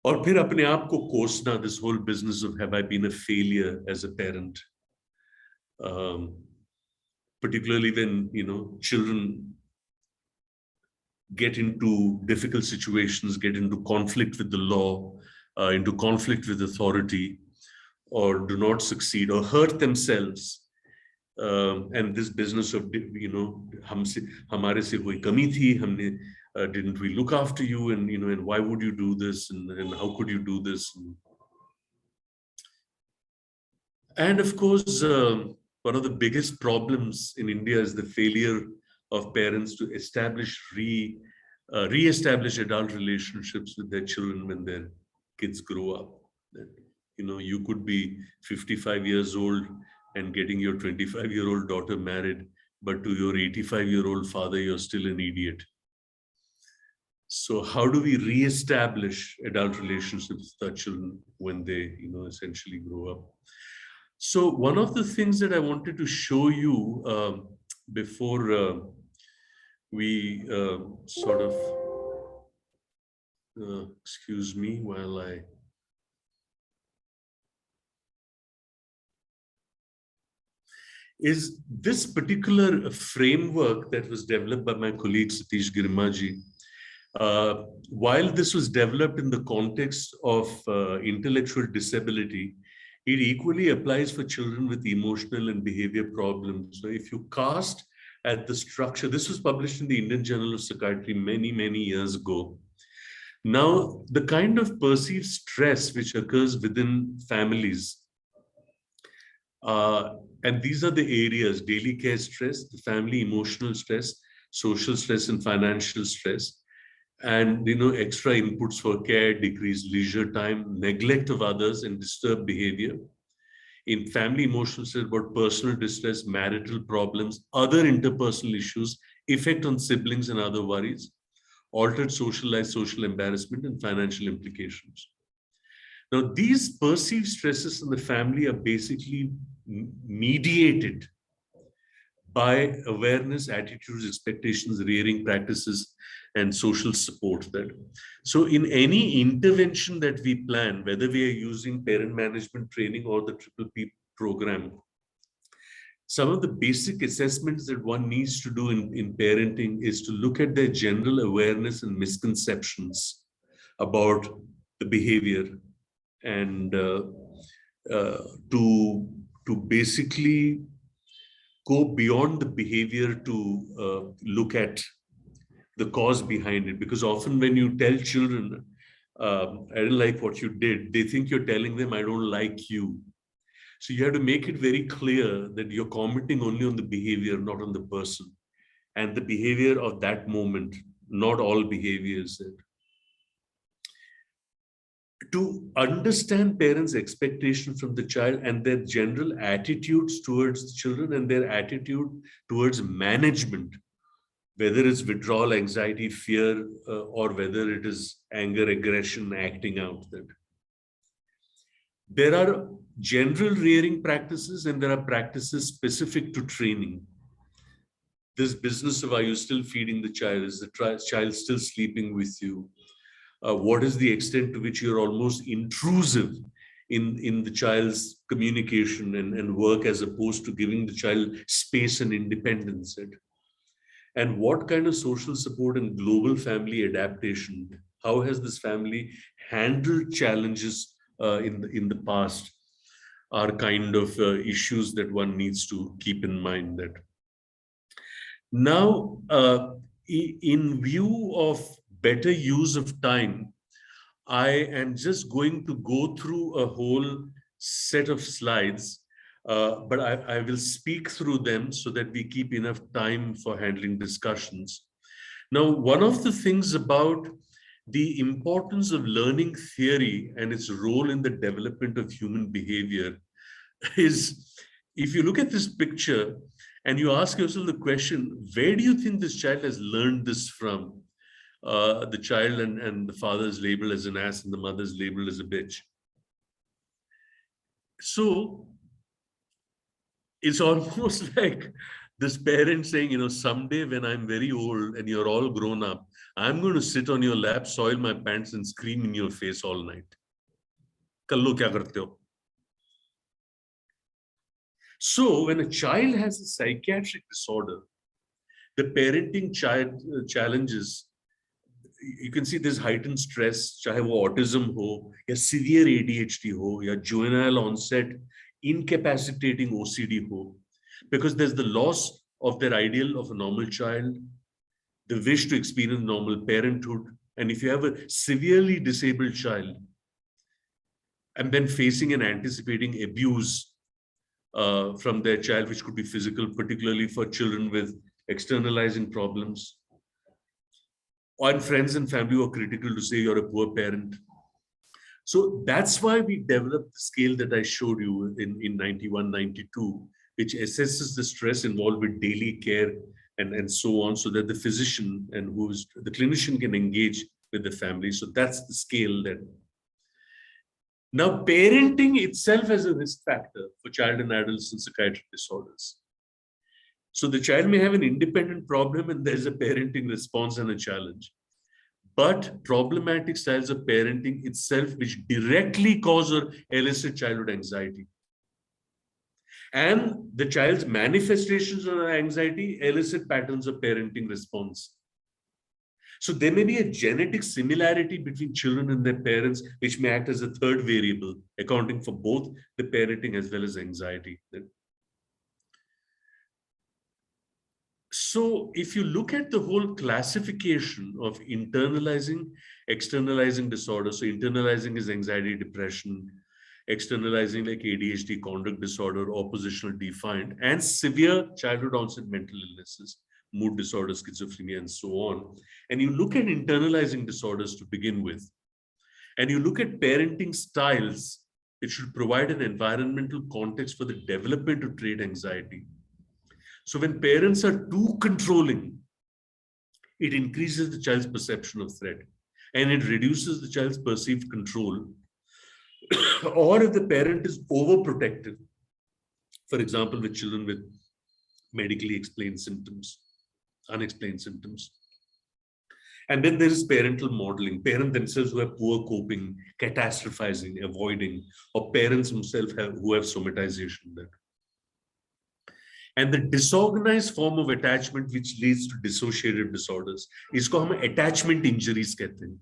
और फिर अपने आप को कोसना, this whole business of have I been a failure as a parent, particularly when children get into difficult situations, get into conflict with the law, into conflict with authority, or do not succeed or hurt themselves. And this business of हमारे से कोई कमी थी, हमने didn't we look after you, and and why would you do this, and how could you do this? And of course, one of the biggest problems in India is the failure of parents to re-establish adult relationships with their children when their kids grow up. That, you could be 55 years old and getting your 25-year-old daughter married, but to your 85-year-old father, you're still an idiot. So how do we re-establish adult relationships with our children when they, essentially grow up? So one of the things that I wanted to show you before we sort of, excuse me while I is this particular framework that was developed by my colleague Satish Girmaji. While this was developed in the context of intellectual disability, it equally applies for children with emotional and behavior problems. So if you cast at the structure, this was published in the Indian Journal of Psychiatry many, many years ago. Now, the kind of perceived stress which occurs within families, and these are the areas: daily care stress, the family emotional stress, social stress and financial stress, and extra inputs for care, decreased leisure time, neglect of others, and disturbed behavior. In family emotional stress, about personal distress, marital problems, other interpersonal issues, effect on siblings and other worries, altered social life, social embarrassment, and financial implications. Now, these perceived stresses in the family are basically mediated by awareness, attitudes, expectations, rearing practices, and social support. So in any intervention that we plan, whether we are using parent management training or the PPP program, some of the basic assessments that one needs to do in parenting is to look at their general awareness and misconceptions about the behavior, and to basically go beyond the behavior to look at the cause behind it. Because often when you tell children, I don't like what you did, they think you're telling them, I don't like you. So you have to make it very clear that you're commenting only on the behavior, not on the person, and the behavior of that moment, not all behaviors. To understand parents' expectation from the child and their general attitudes towards the children and their attitude towards management, whether it's withdrawal, anxiety, fear, or whether it is anger, aggression, acting out. That there are general rearing practices and there are practices specific to training. This business of, are you still feeding the child? Is the child still sleeping with you? What is the extent to which you're almost intrusive in the child's communication and work, as opposed to giving the child space and independence? And what kind of social support and global family adaptation? How has this family handled challenges in the past? Are kind of issues that one needs to keep in mind. That now, in view of better use of time, I am just going to go through a whole set of slides, but I will speak through them so that we keep enough time for handling discussions. Now, one of the things about the importance of learning theory and its role in the development of human behavior is, if you look at this picture and you ask yourself the question, where do you think this child has learned this from? The child and the father is labeled as an ass and the mother is labeled as a bitch. So it's almost like This parent saying, you know, someday when I'm very old and you're all grown up, I'm going to sit on your lap, soil my pants and scream in your face all night. Kallo kya karte ho? So when a child has a psychiatric disorder, the parenting challenges, you can see there's heightened stress, chahe wo autism ho, ya severe ADHD ho, ya juvenile onset incapacitating OCD ho, because there's the loss of their ideal of a normal child, the wish to experience normal parenthood. And if you have a severely disabled child and then facing and anticipating abuse from their child, which could be physical, particularly for children with externalizing problems, or friends and family who are critical to say you're a poor parent. So that's why we developed the scale that I showed you in 91, 92, which assesses the stress involved with daily care and so on, so that the physician and the clinician can engage with the family. So that's the scale that. Now, parenting itself has a risk factor for child and adolescent psychiatric disorders. So the child may have an independent problem and there's a parenting response and a challenge. But problematic styles of parenting itself, which directly cause or elicit childhood anxiety. And the child's manifestations of anxiety elicit patterns of parenting response. So there may be a genetic similarity between children and their parents, which may act as a third variable, accounting for both the parenting as well as anxiety. So if you look at the whole classification of internalizing, externalizing disorders, so internalizing is anxiety, depression, externalizing like ADHD, conduct disorder, oppositional defiant, and severe childhood onset mental illnesses, mood disorders, schizophrenia, and so on. And you look at internalizing disorders to begin with, and you look at parenting styles, it should provide an environmental context for the development of trait anxiety. So when parents are too controlling, it increases the child's perception of threat and it reduces the child's perceived control. Or if the parent is overprotective, for example, with children with medically explained symptoms, unexplained symptoms. And then there is parental modeling, parents themselves who have poor coping, catastrophizing, avoiding, or parents themselves who have somatization there. And the disorganized form of attachment which leads to dissociative disorders, isko hum attachment injuries kehte hain.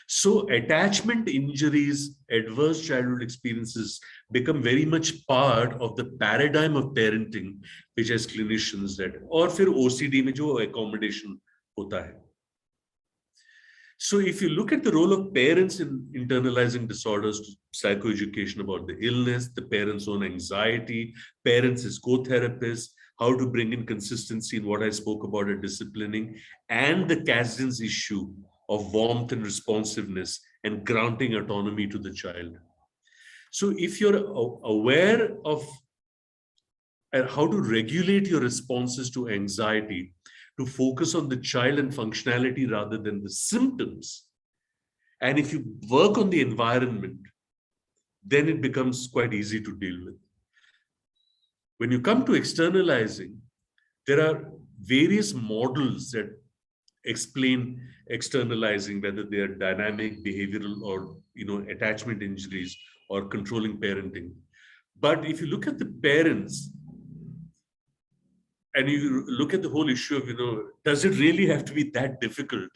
So attachment injuries, adverse childhood experiences become very much part of the paradigm of parenting, which as clinicians that, or fir OCD mein jo accommodation hota hai. So if you look at the role of parents in internalizing disorders, psychoeducation about the illness, the parents' own anxiety, parents as co-therapists, how to bring in consistency in what I spoke about at disciplining, and the Kasdan's issue of warmth and responsiveness and granting autonomy to the child. So if you're aware of how to regulate your responses to anxiety, to focus on the child and functionality rather than the symptoms. And if you work on the environment, then it becomes quite easy to deal with. When you come to externalizing, there are various models that explain externalizing, whether they are dynamic, behavioral, or attachment injuries or controlling parenting. But if you look at the parents, and you look at the whole issue of, does it really have to be that difficult?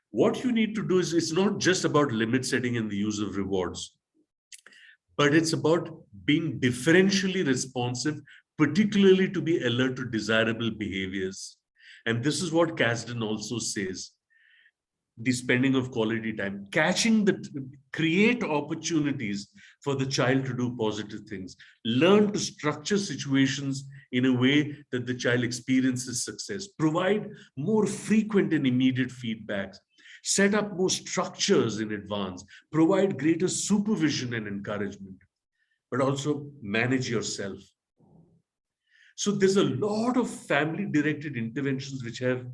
What you need to do is, it's not just about limit setting and the use of rewards, but it's about being differentially responsive, particularly to be alert to desirable behaviors. And this is what Kasdan also says. The spending of quality time, create opportunities for the child to do positive things, learn to structure situations in a way that the child experiences success, provide more frequent and immediate feedbacks, set up more structures in advance, provide greater supervision and encouragement, but also manage yourself. So there's a lot of family-directed interventions which have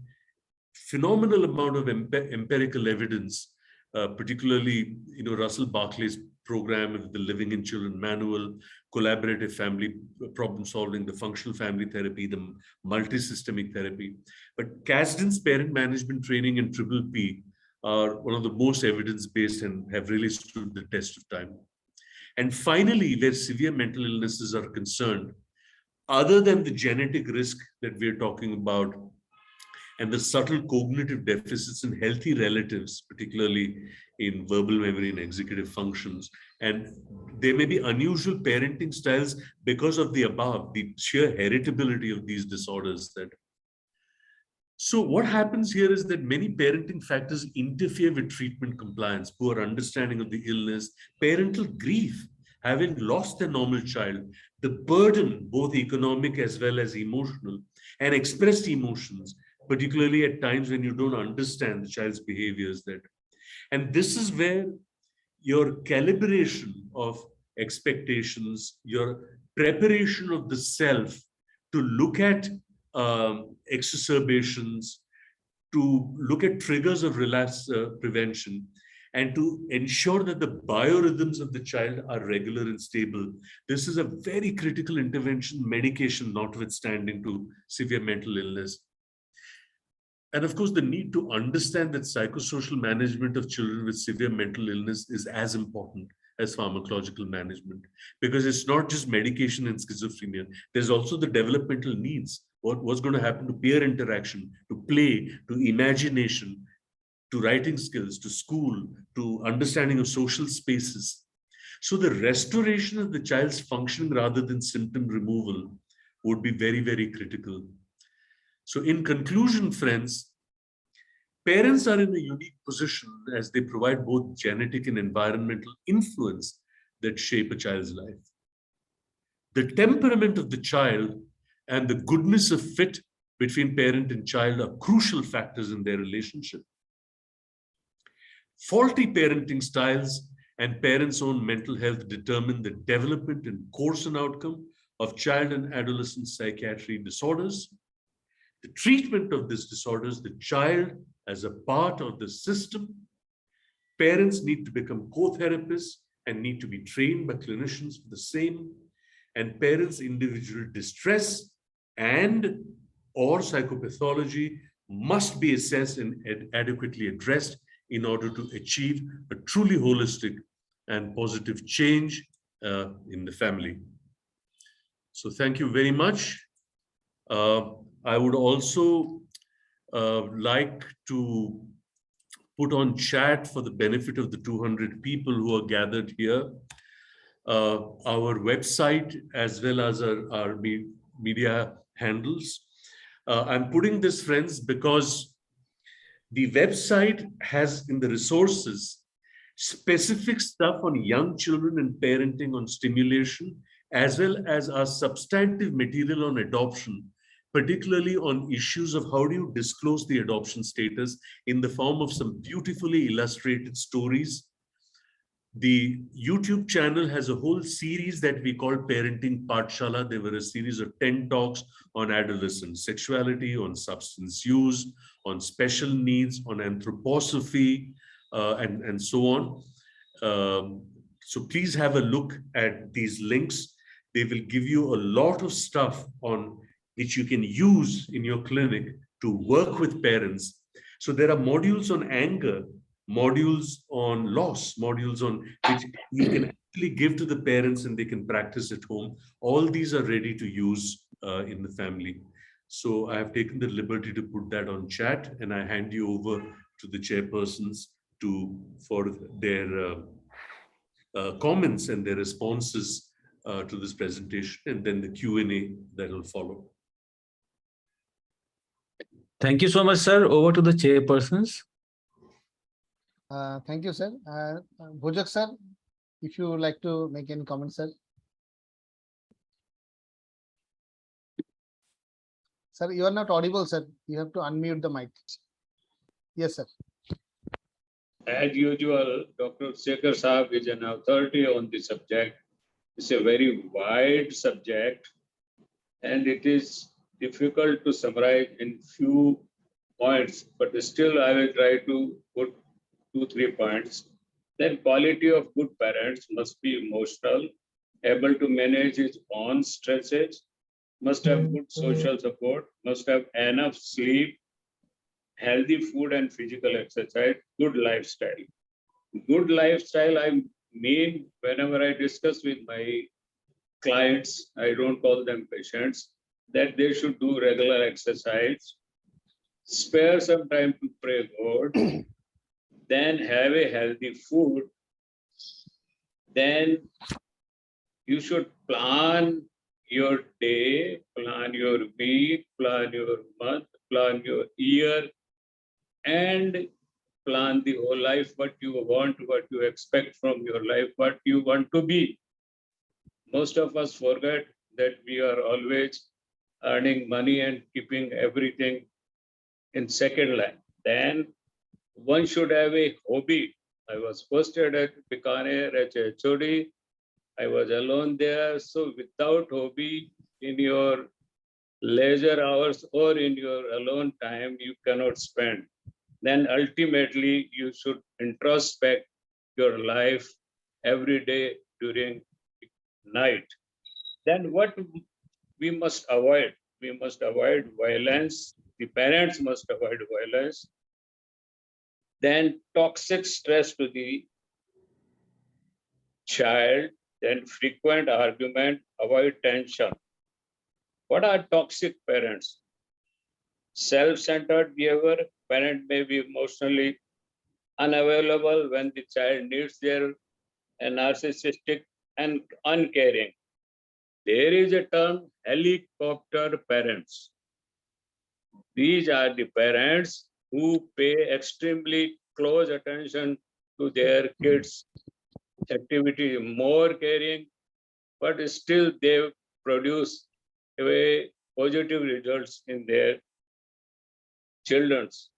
phenomenal amount of empirical evidence particularly, Russell Barkley's program of the Living in Children Manual, collaborative family problem solving, the functional family therapy, the multi-systemic therapy. But Kasdan's parent management training and Triple P are one of the most evidence-based and have really stood the test of time. And finally, where severe mental illnesses are concerned, other than the genetic risk that we're talking about and the subtle cognitive deficits in healthy relatives, particularly in verbal memory and executive functions, and there may be unusual parenting styles because of the above, the sheer heritability of these disorders. So what happens here is that many parenting factors interfere with treatment compliance, poor understanding of the illness, parental grief, having lost their normal child, the burden, both economic as well as emotional, and expressed emotions, particularly at times when you don't understand the child's behaviors. And this is where your calibration of expectations, your preparation of the self to look at exacerbations, to look at triggers of relapse prevention, and to ensure that the biorhythms of the child are regular and stable. This is a very critical intervention, medication notwithstanding, to severe mental illness. And of course, the need to understand that psychosocial management of children with severe mental illness is as important as pharmacological management, because it's not just medication and schizophrenia. There's also the developmental needs. What's going to happen to peer interaction, to play, to imagination, to writing skills, to school, to understanding of social spaces. So the restoration of the child's functioning rather than symptom removal would be very, very critical. So in conclusion, friends, parents are in a unique position as they provide both genetic and environmental influence that shape a child's life. The temperament of the child and the goodness of fit between parent and child are crucial factors in their relationship. Faulty parenting styles and parents' own mental health determine the development and course and outcome of child and adolescent psychiatric disorders. The treatment of these disorders, the child as a part of the system. Parents need to become co-therapists and need to be trained by clinicians for the same. And parents' individual distress and or psychopathology must be assessed and adequately addressed in order to achieve a truly holistic and positive change in the family. So thank you very much. I would also like to put on chat, for the benefit of the 200 people who are gathered here, our website as well as our media handles. I'm putting this, friends, because the website has in the resources specific stuff on young children and parenting, on stimulation, as well as our substantive material on adoption, particularly on issues of how do you disclose the adoption status in the form of some beautifully illustrated stories. The YouTube channel has a whole series that we call Parenting Pathshala. There were a series of 10 talks on adolescent sexuality, on substance use, on special needs, on anthroposophy, and so on. So please have a look at these links. They will give you a lot of stuff on which you can use in your clinic to work with parents. So there are modules on anger, modules on loss, modules on which you can actually give to the parents and they can practice at home. All these are ready to use in the family. So I have taken the liberty to put that on chat, and I hand you over to the chairpersons for their comments and their responses to this presentation, and then the Q&A that will follow. Thank you so much, sir. Over to the chairpersons. Thank you, sir. Bhojak sir, if you would like to make any comments, sir. Sir, you are not audible, sir. You have to unmute the mic. Yes, sir. As usual, Dr. Shekhar Saab is an authority on the subject. It's a very wide subject, and it is difficult to summarize in few points, but still I will try to put 2-3 points. Then quality of good parents must be emotional, able to manage his own stresses, must have good social support, must have enough sleep, healthy food and physical exercise, good lifestyle. Good lifestyle, I mean, whenever I discuss with my clients, I don't call them patients, that they should do regular exercise, spare some time to pray God, then have a healthy food, then you should plan your day, plan your week, plan your month, plan your year, and plan the whole life, what you want, what you expect from your life, what you want to be. Most of us forget that we are always earning money and keeping everything in second line. Then one should have a hobby. I was posted at Bikaner as a HOD. I was alone there. So without hobby in your leisure hours or in your alone time, you cannot spend. Then ultimately you should introspect your life every day during night. Then what we must avoid? We must avoid violence. The parents must avoid violence. Then toxic stress to the child, then frequent argument, avoid tension. What are toxic parents? Self-centered behavior, parent may be emotionally unavailable when the child needs their narcissistic and uncaring. There is a term, helicopter parents. These are the parents who pay extremely close attention to their kids' activity, more caring, but still they produce a positive results in their children's.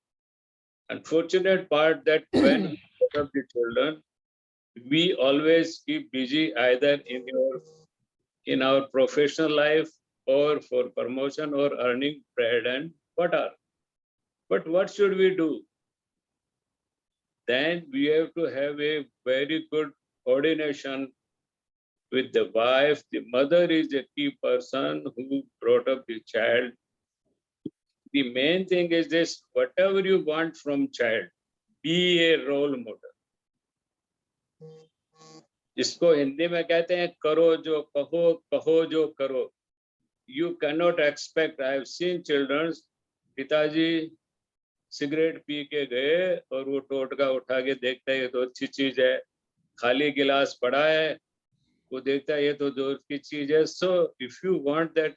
Unfortunate part that when of the children, we always keep busy either in our professional life or for promotion or earning bread and butter. But what should we do? Then we have to have a very good coordination with the wife. The mother is a key person who brought up the child. The main thing is this, whatever you want from child, be a role model. इसको हिंदी में कहते हैं करो जो कहो जो करो. You cannot expect. I have seen children, पिताजी सिगरेट पी के गए और वो टोटका उठा के देखता है ये तो अच्छी चीज है, खाली गिलास पड़ा है वो देखता है ये तो जोर की चीज है. So if you want that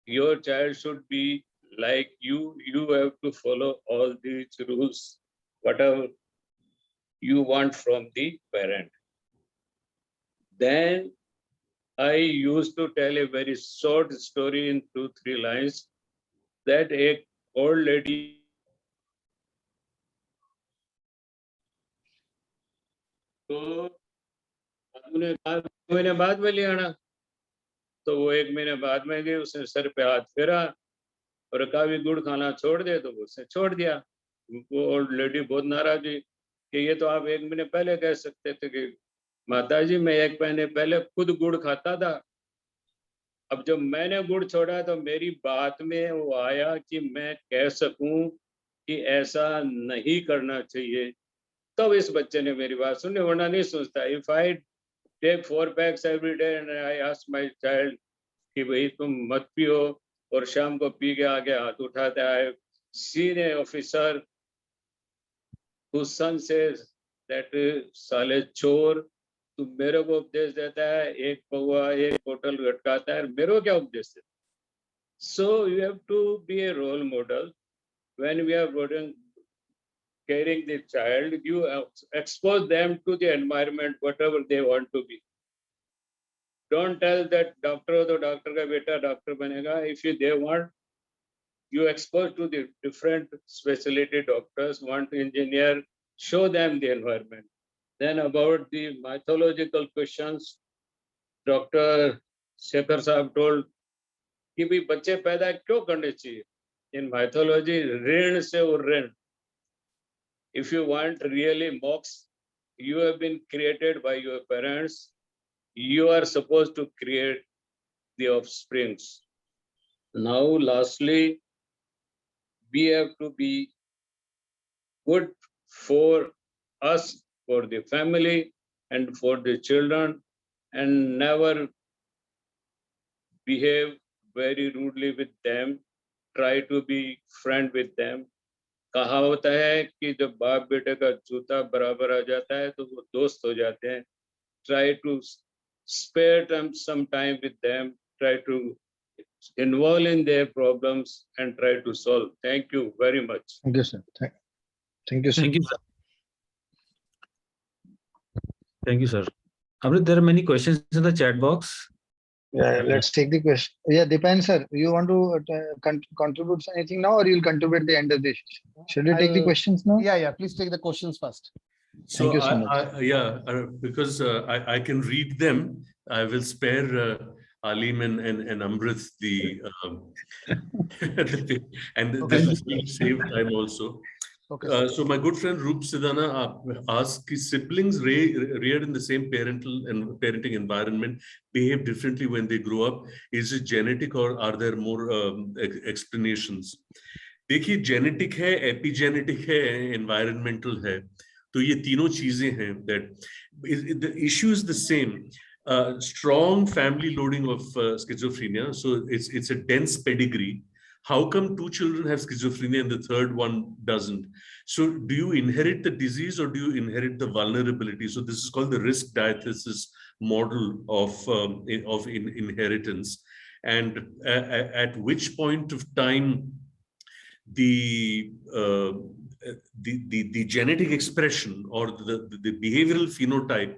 your child should be like you have to follow all these rules, whatever you want from the parent. Then I used to tell a very short story in 2-3 lines that a old lady तो उन्होंने कहा 2 महीने बाद में ले आना. तो वो 1 महीने बाद में गई, उसने सर पे हाथ फेरा और कहा भी गुड़ खाना छोड़ दे. तो उसने छोड़ दिया. वो ओल्ड लेडी बहुत नाराज हुई कि ये तो आप 1 महीने पहले कह सकते थे कि माताजी मैं 1 महीने पहले खुद गुड़ खाता था. अब जब मैंने गुड़ छोड़ा तो मेरी बात में वो आया कि मैं कह सकूं कि ऐसा नहीं करना चाहिए. तब इस बच्चे ने मेरी बात सुनी, वरना नहीं सोचता. If I take 4 packs every day and I ask my child कि भाई तुम मत पियो और शाम को पी के आगे हाथ उठाता है. seen an officer whose son says that साले चोर, तू मेरे को उपदेश देता है, एक पौवा एक बोतल लटकाता है, मेरे को क्या उपदेश देता है. So you have to be a role model. When we are caring the child, you expose them to the environment, whatever they want to be. Don't tell that doctor to doctor ka beta doctor banega. If they want, you expose to the different specialty doctors, want engineer, show them the environment. Then about the mythological questions, Dr. Shekhar Saab told कि भी बच्चे पैदा क्यों करने चाहिए. In mythology, ऋण से और ऋण. If you want really mocks, you have been created by your parents. You are supposed to create the offsprings. Now, lastly, we have to be good for us, for the family, and for the children, and never behave very rudely with them. Try to be friend with them. कहावत है कि जब बाप बेटे का जूता बराबर आ जाता है तो वो दोस्त हो जाते हैं. Try to spare them some time with them. Try to involve in their problems and try to solve. Thank you very much. Thank you, sir. Thank you, sir. Thank you, sir. Thank you, sir. Amrit, there are many questions in the chat box. Yeah, let's take the question. Yeah, depends, sir. You want to contribute anything now, or you'll contribute at the end of this? Should we take the I'll- questions now? Yeah, please take the questions first. So, Thank you so much. because I can read them, I will spare Aleem and Amrit the and this will save time also. Okay, sir. So my good friend Roop Sidana asked, "Ki siblings reared in the same parenting environment behave differently when they grow up. Is it genetic or are there more explanations?" देखिए, genetic है, epigenetic है, environmental है. तो ये तीनों चीजें हैं. That the issue is the same. Strong family loading of schizophrenia. So it's a dense pedigree. How come 2 children have schizophrenia and the third one doesn't? So do you inherit the disease or do you inherit the vulnerability? So this is called the risk diathesis model of inheritance. And at which point of time the genetic expression or the behavioral phenotype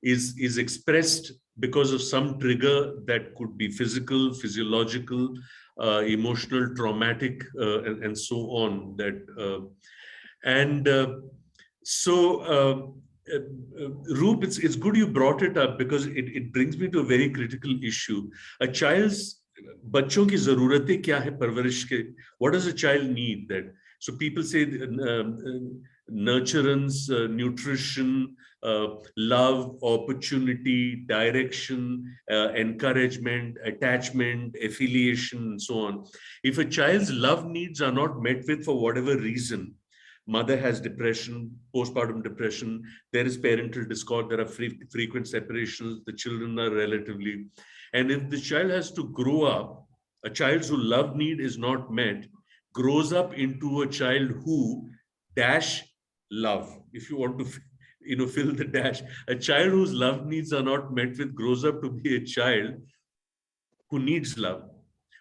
is expressed because of some trigger that could be physical, physiological, emotional, traumatic, and so on. Roop, it's good you brought it up because it brings me to a very critical issue. A child's बच्चों की ज़रूरतें क्या है परवरिश के? What does a child need? That so people say nurturance, nutrition, love, opportunity, direction, encouragement, attachment, affiliation, and so on. If a child's love needs are not met with for whatever reason, mother has depression, postpartum depression, there is parental discord, there are frequent separations, the children are relatively, and if the child has to grow up, a child whose love need is not met, grows up into a child who dash love. If you want to, fill the dash, a child whose love needs are not met with grows up to be a child who needs love,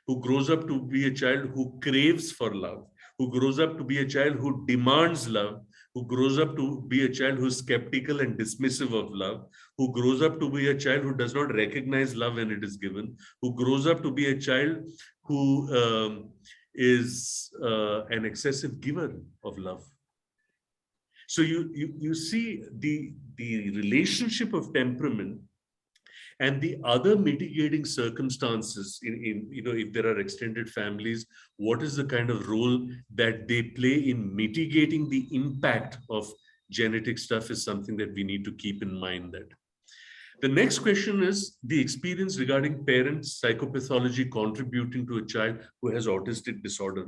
who grows up to be a child who craves for love, who grows up to be a child who demands love, who grows up to be a child who's skeptical and dismissive of love, who grows up to be a child who does not recognize love when it is given, who grows up to be a child who is an excessive giver of love. So you see the relationship of temperament and the other mitigating circumstances in if there are extended families, what is the kind of role that they play in mitigating the impact of genetic stuff is something that we need to keep in mind. That the next question is the experience regarding parents' psychopathology contributing to a child who has autistic disorder.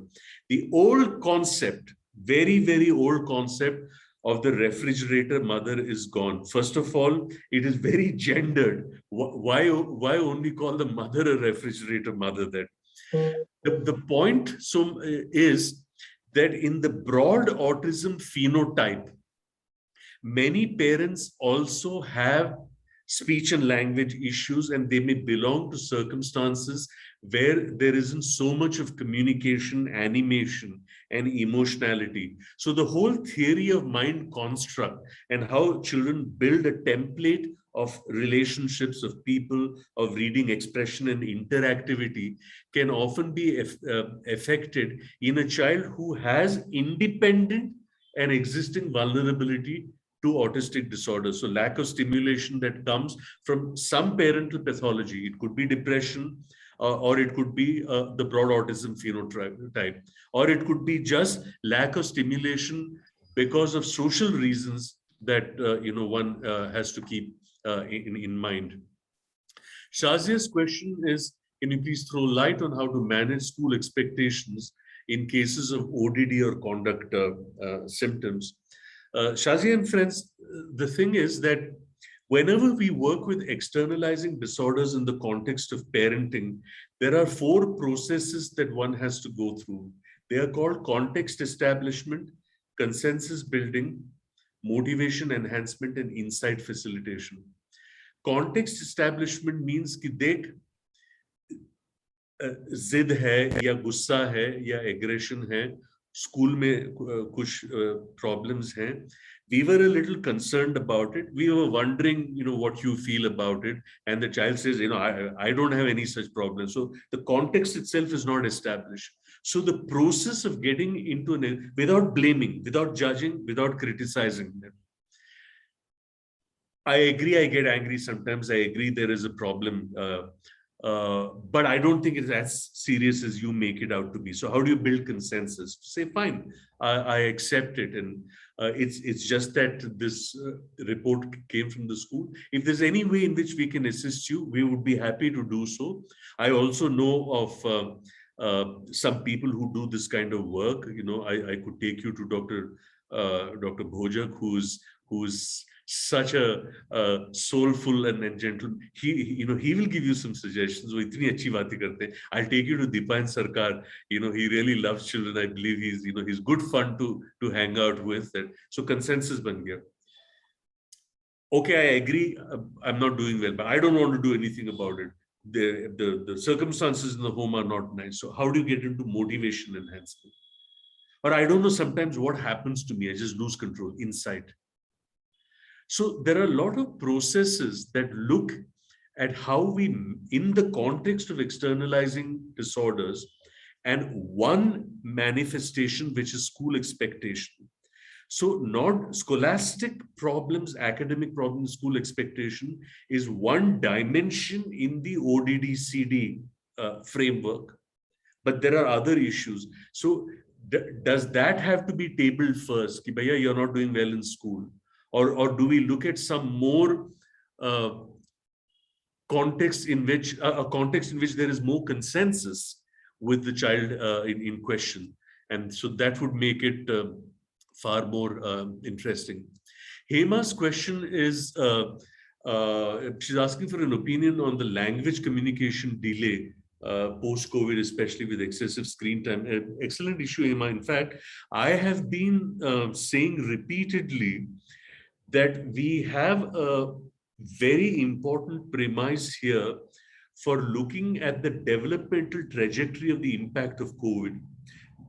The old concept, very, very old concept of the refrigerator mother is gone. First of all, it is very gendered. Why only call the mother a refrigerator mother? That the point is that in the broad autism phenotype, many parents also have speech and language issues, and they may belong to circumstances where there isn't so much of communication, animation, and emotionality. So the whole theory of mind construct and how children build a template of relationships, of people, of reading expression and interactivity can often be affected in a child who has independent and existing vulnerability to autistic disorder. So lack of stimulation that comes from some parental pathology. It could be depression, or it could be the broad autism phenotype, or it could be just lack of stimulation because of social reasons that one has to keep in mind. Shazia's question is, can you please throw light on how to manage school expectations in cases of ODD or conduct symptoms? Shazia and friends, the thing is that whenever we work with externalizing disorders in the context of parenting, there are 4 processes that one has to go through. They are called context establishment, consensus building, motivation enhancement, and insight facilitation. Context establishment means कि देख जिद है या गुस्सा है या aggression है, school में कुछ problems हैं. We were a little concerned about it. We were wondering, what you feel about it. And the child says, I don't have any such problem. So the context itself is not established. So the process of getting into without blaming, without judging, without criticizing them. I agree, I get angry sometimes. I agree there is a problem. But I don't think it's as serious as you make it out to be. So how do you build consensus? Say, fine, I accept it. And it's just that this report came from the school. If there's any way in which we can assist you, we would be happy to do so. I also know of some people who do this kind of work. I could take you to Dr. Bhojak, who's such a soulful and gentle. He will give you some suggestions. वो इतनी अच्छी बातें करते हैं. I'll take you to Dipan Sarkar. He really loves children. I believe he's good fun to hang out with. So consensus बन गया. Okay, I agree. I'm not doing well, but I don't want to do anything about it. The circumstances in the home are not nice. So how do you get into motivation enhancement? Or I don't know sometimes what happens to me. I just lose control, insight. So there are a lot of processes that look at how we, in the context of externalizing disorders, and one manifestation, which is school expectation. So not scholastic problems, academic problems, school expectation is one dimension in the ODD-CD framework, but there are other issues. So does that have to be tabled first? Ki, bhaiya, you're not doing well in school. Or do we look at some more context in which there is more consensus with the child in question? And so that would make it far more interesting. Hema's question is, she's asking for an opinion on the language communication delay post-COVID, especially with excessive screen time. Excellent issue, Hema. In fact, I have been saying repeatedly that we have a very important premise here for looking at the developmental trajectory of the impact of COVID.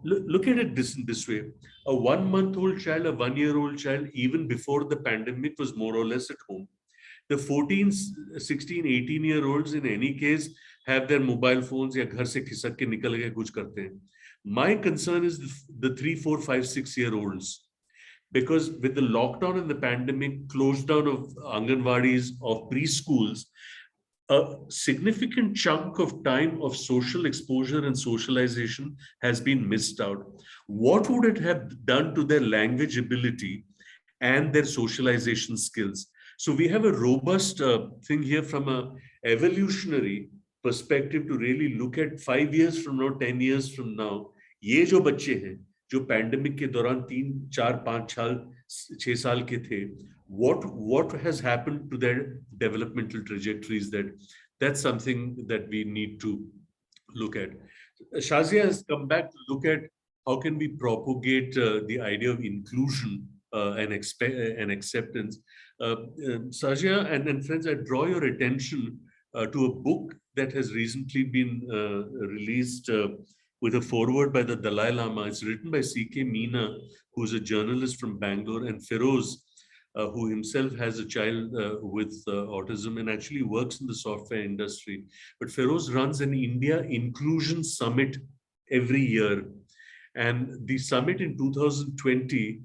Look at it this way. A 1-month-old child, a 1-year-old child, even before the pandemic, was more or less at home. The 14, 16, 18-year-olds in any case have their mobile phones ya ghar se khisak ke nikal ke kuch karte hain. My concern is the 3, 4, 5, 6-year-olds. Because with the lockdown and the pandemic, close down of Anganwadis, of preschools, a significant chunk of time of social exposure and socialization has been missed out. What would it have done to their language ability and their socialization skills? So we have a robust thing here from an evolutionary perspective to really look at 5 years from now, 10 years from now, ये जो बच्चे हैं, जो pandemic के दौरान 3, 4, 5 साल 6 साल के थे, what has happened to their developmental trajectories? That's something that we need to look at. Shazia has come back to look at how can we propagate the idea of inclusion and acceptance. Shazia and friends, I draw your attention to a book that has recently been released with a foreword by the Dalai Lama. It's written by C.K. Meena, who's a journalist from Bangalore, and Feroz, who himself has a child with autism and actually works in the software industry. But Feroz runs an India Inclusion Summit every year. And the summit in 2020,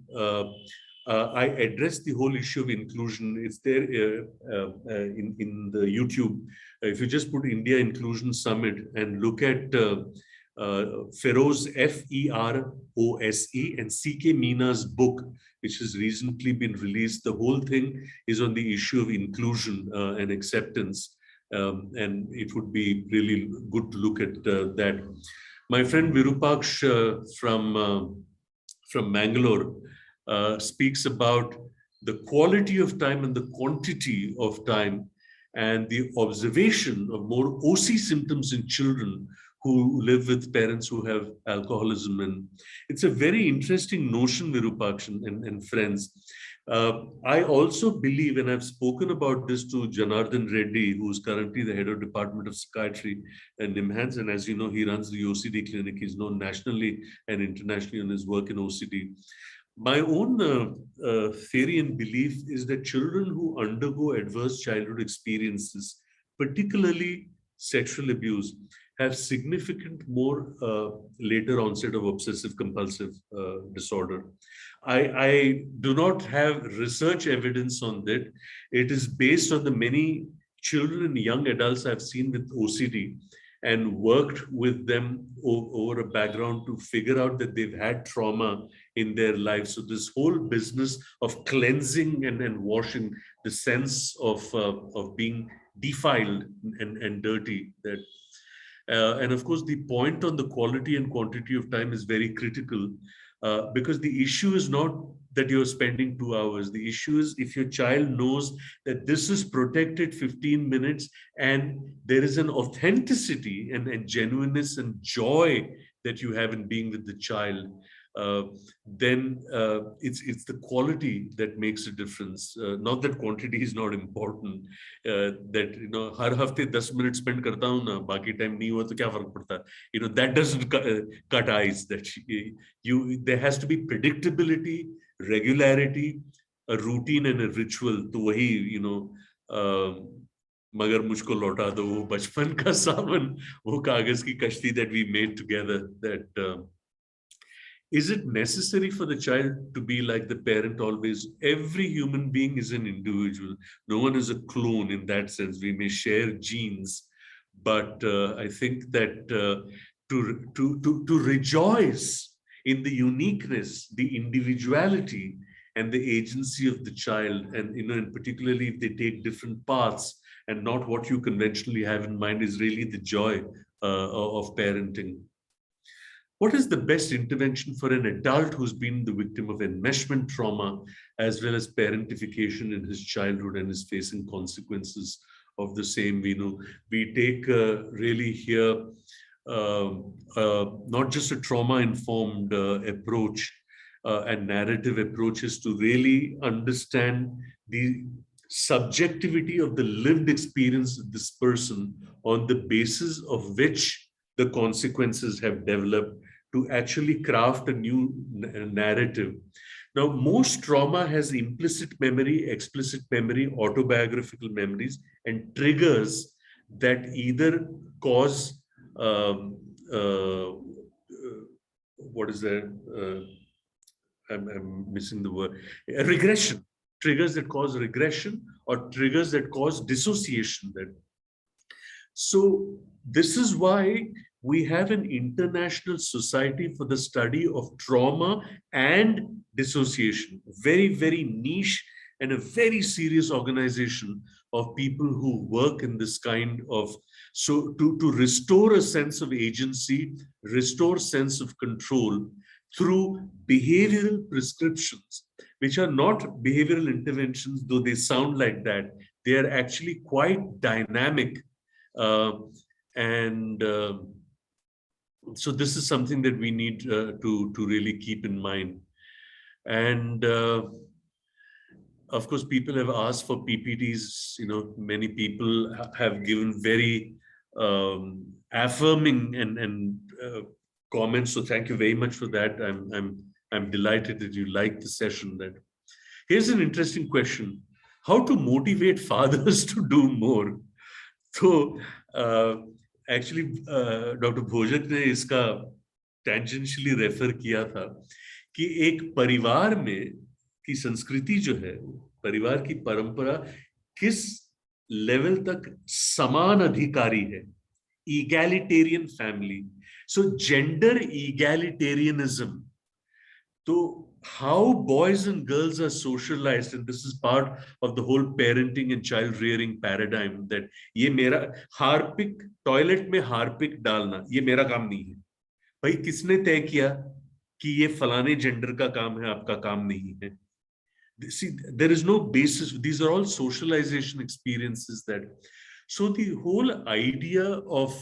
I addressed the whole issue of inclusion. It's there in the YouTube. If you just put India Inclusion Summit and look at Feroz, F-E-R-O-S-E, and C.K. Meena's book, which has recently been released. The whole thing is on the issue of inclusion and acceptance. And it would be really good to look at that. My friend Virupaksh from Mangalore speaks about the quality of time and the quantity of time, and the observation of more OC symptoms in children who live with parents who have alcoholism. And it's a very interesting notion, Virupaksh and friends. I also believe, and I've spoken about this to Janardhan Reddy, who's currently the head of Department of Psychiatry at NIMHANS, and as you know, he runs the OCD clinic. He's known nationally and internationally on his work in OCD. My own theory and belief is that children who undergo adverse childhood experiences, particularly sexual abuse, have significant more later onset of obsessive compulsive disorder. I do not have research evidence on that. It is based on the many children and young adults I've seen with OCD and worked with them over a background to figure out that they've had trauma in their lives. So this whole business of cleansing and washing, the sense of being defiled and dirty, that and of course, the point on the quality and quantity of time is very critical, because the issue is not that you're spending 2 hours. The issue is if your child knows that this is protected 15 minutes and there is an authenticity and genuineness and joy that you have in being with the child, then it's the quality that makes a difference. Not that quantity is not important. That हर हफ्ते 10 minutes spend करता हूँ ना, बाकी time नहीं हुआ तो क्या फर्क पड़ता है? That doesn't cut eyes. That there has to be predictability, regularity, a routine and a ritual. तो वही मगर मुझको लौटा दो वो बचपन का सावन, वो कागज की कश्ती that we made together. That is it necessary for the child to be like the parent always? Every human being is an individual. No one is a clone in that sense. We may share genes, but I think that to rejoice in the uniqueness, the individuality, and the agency of the child, and and particularly if they take different paths and not what you conventionally have in mind, is really the joy of parenting. What is the best intervention for an adult who's been the victim of enmeshment trauma as well as parentification in his childhood and is facing consequences of the same? We take really here not just a trauma-informed approach and narrative approaches to really understand the subjectivity of the lived experience of this person, on the basis of which the consequences have developed, to actually craft a new narrative. Now, most trauma has implicit memory, explicit memory, autobiographical memories, and triggers that either cause what is that? I'm missing the word. Regression. Triggers that cause regression, or triggers that cause dissociation. So this is why we have an international society for the study of trauma and dissociation. Very, very niche and a very serious organization of people who work in this kind of, so to restore a sense of agency, restore sense of control through behavioral prescriptions, which are not behavioral interventions, though they sound like that. They are actually quite dynamic. So this is something that we need to really keep in mind. And of course, people have asked for PPTs. Many people have given very affirming and comments. So thank you very much for that. I'm delighted that you liked the session. Here's an interesting question: how to motivate fathers to do more? So actually, Dr. Bhojak ने इसका tangentially refer किया था कि एक परिवार में की संस्कृति जो है, परिवार की परंपरा किस लेवल तक समान अधिकारी है, egalitarian family. So gender egalitarianism. So how boys and girls are socialized, and this is part of the whole parenting and child rearing paradigm, that ये मेरा हार्पिक टॉयलेट में हार्पिक डालना ये मेरा काम नहीं है. भाई किसने तय किया कि ये फलाने जेंडर का काम है, आपका काम नहीं है? See, there is no basis. These are all socialization experiences that. So the whole idea of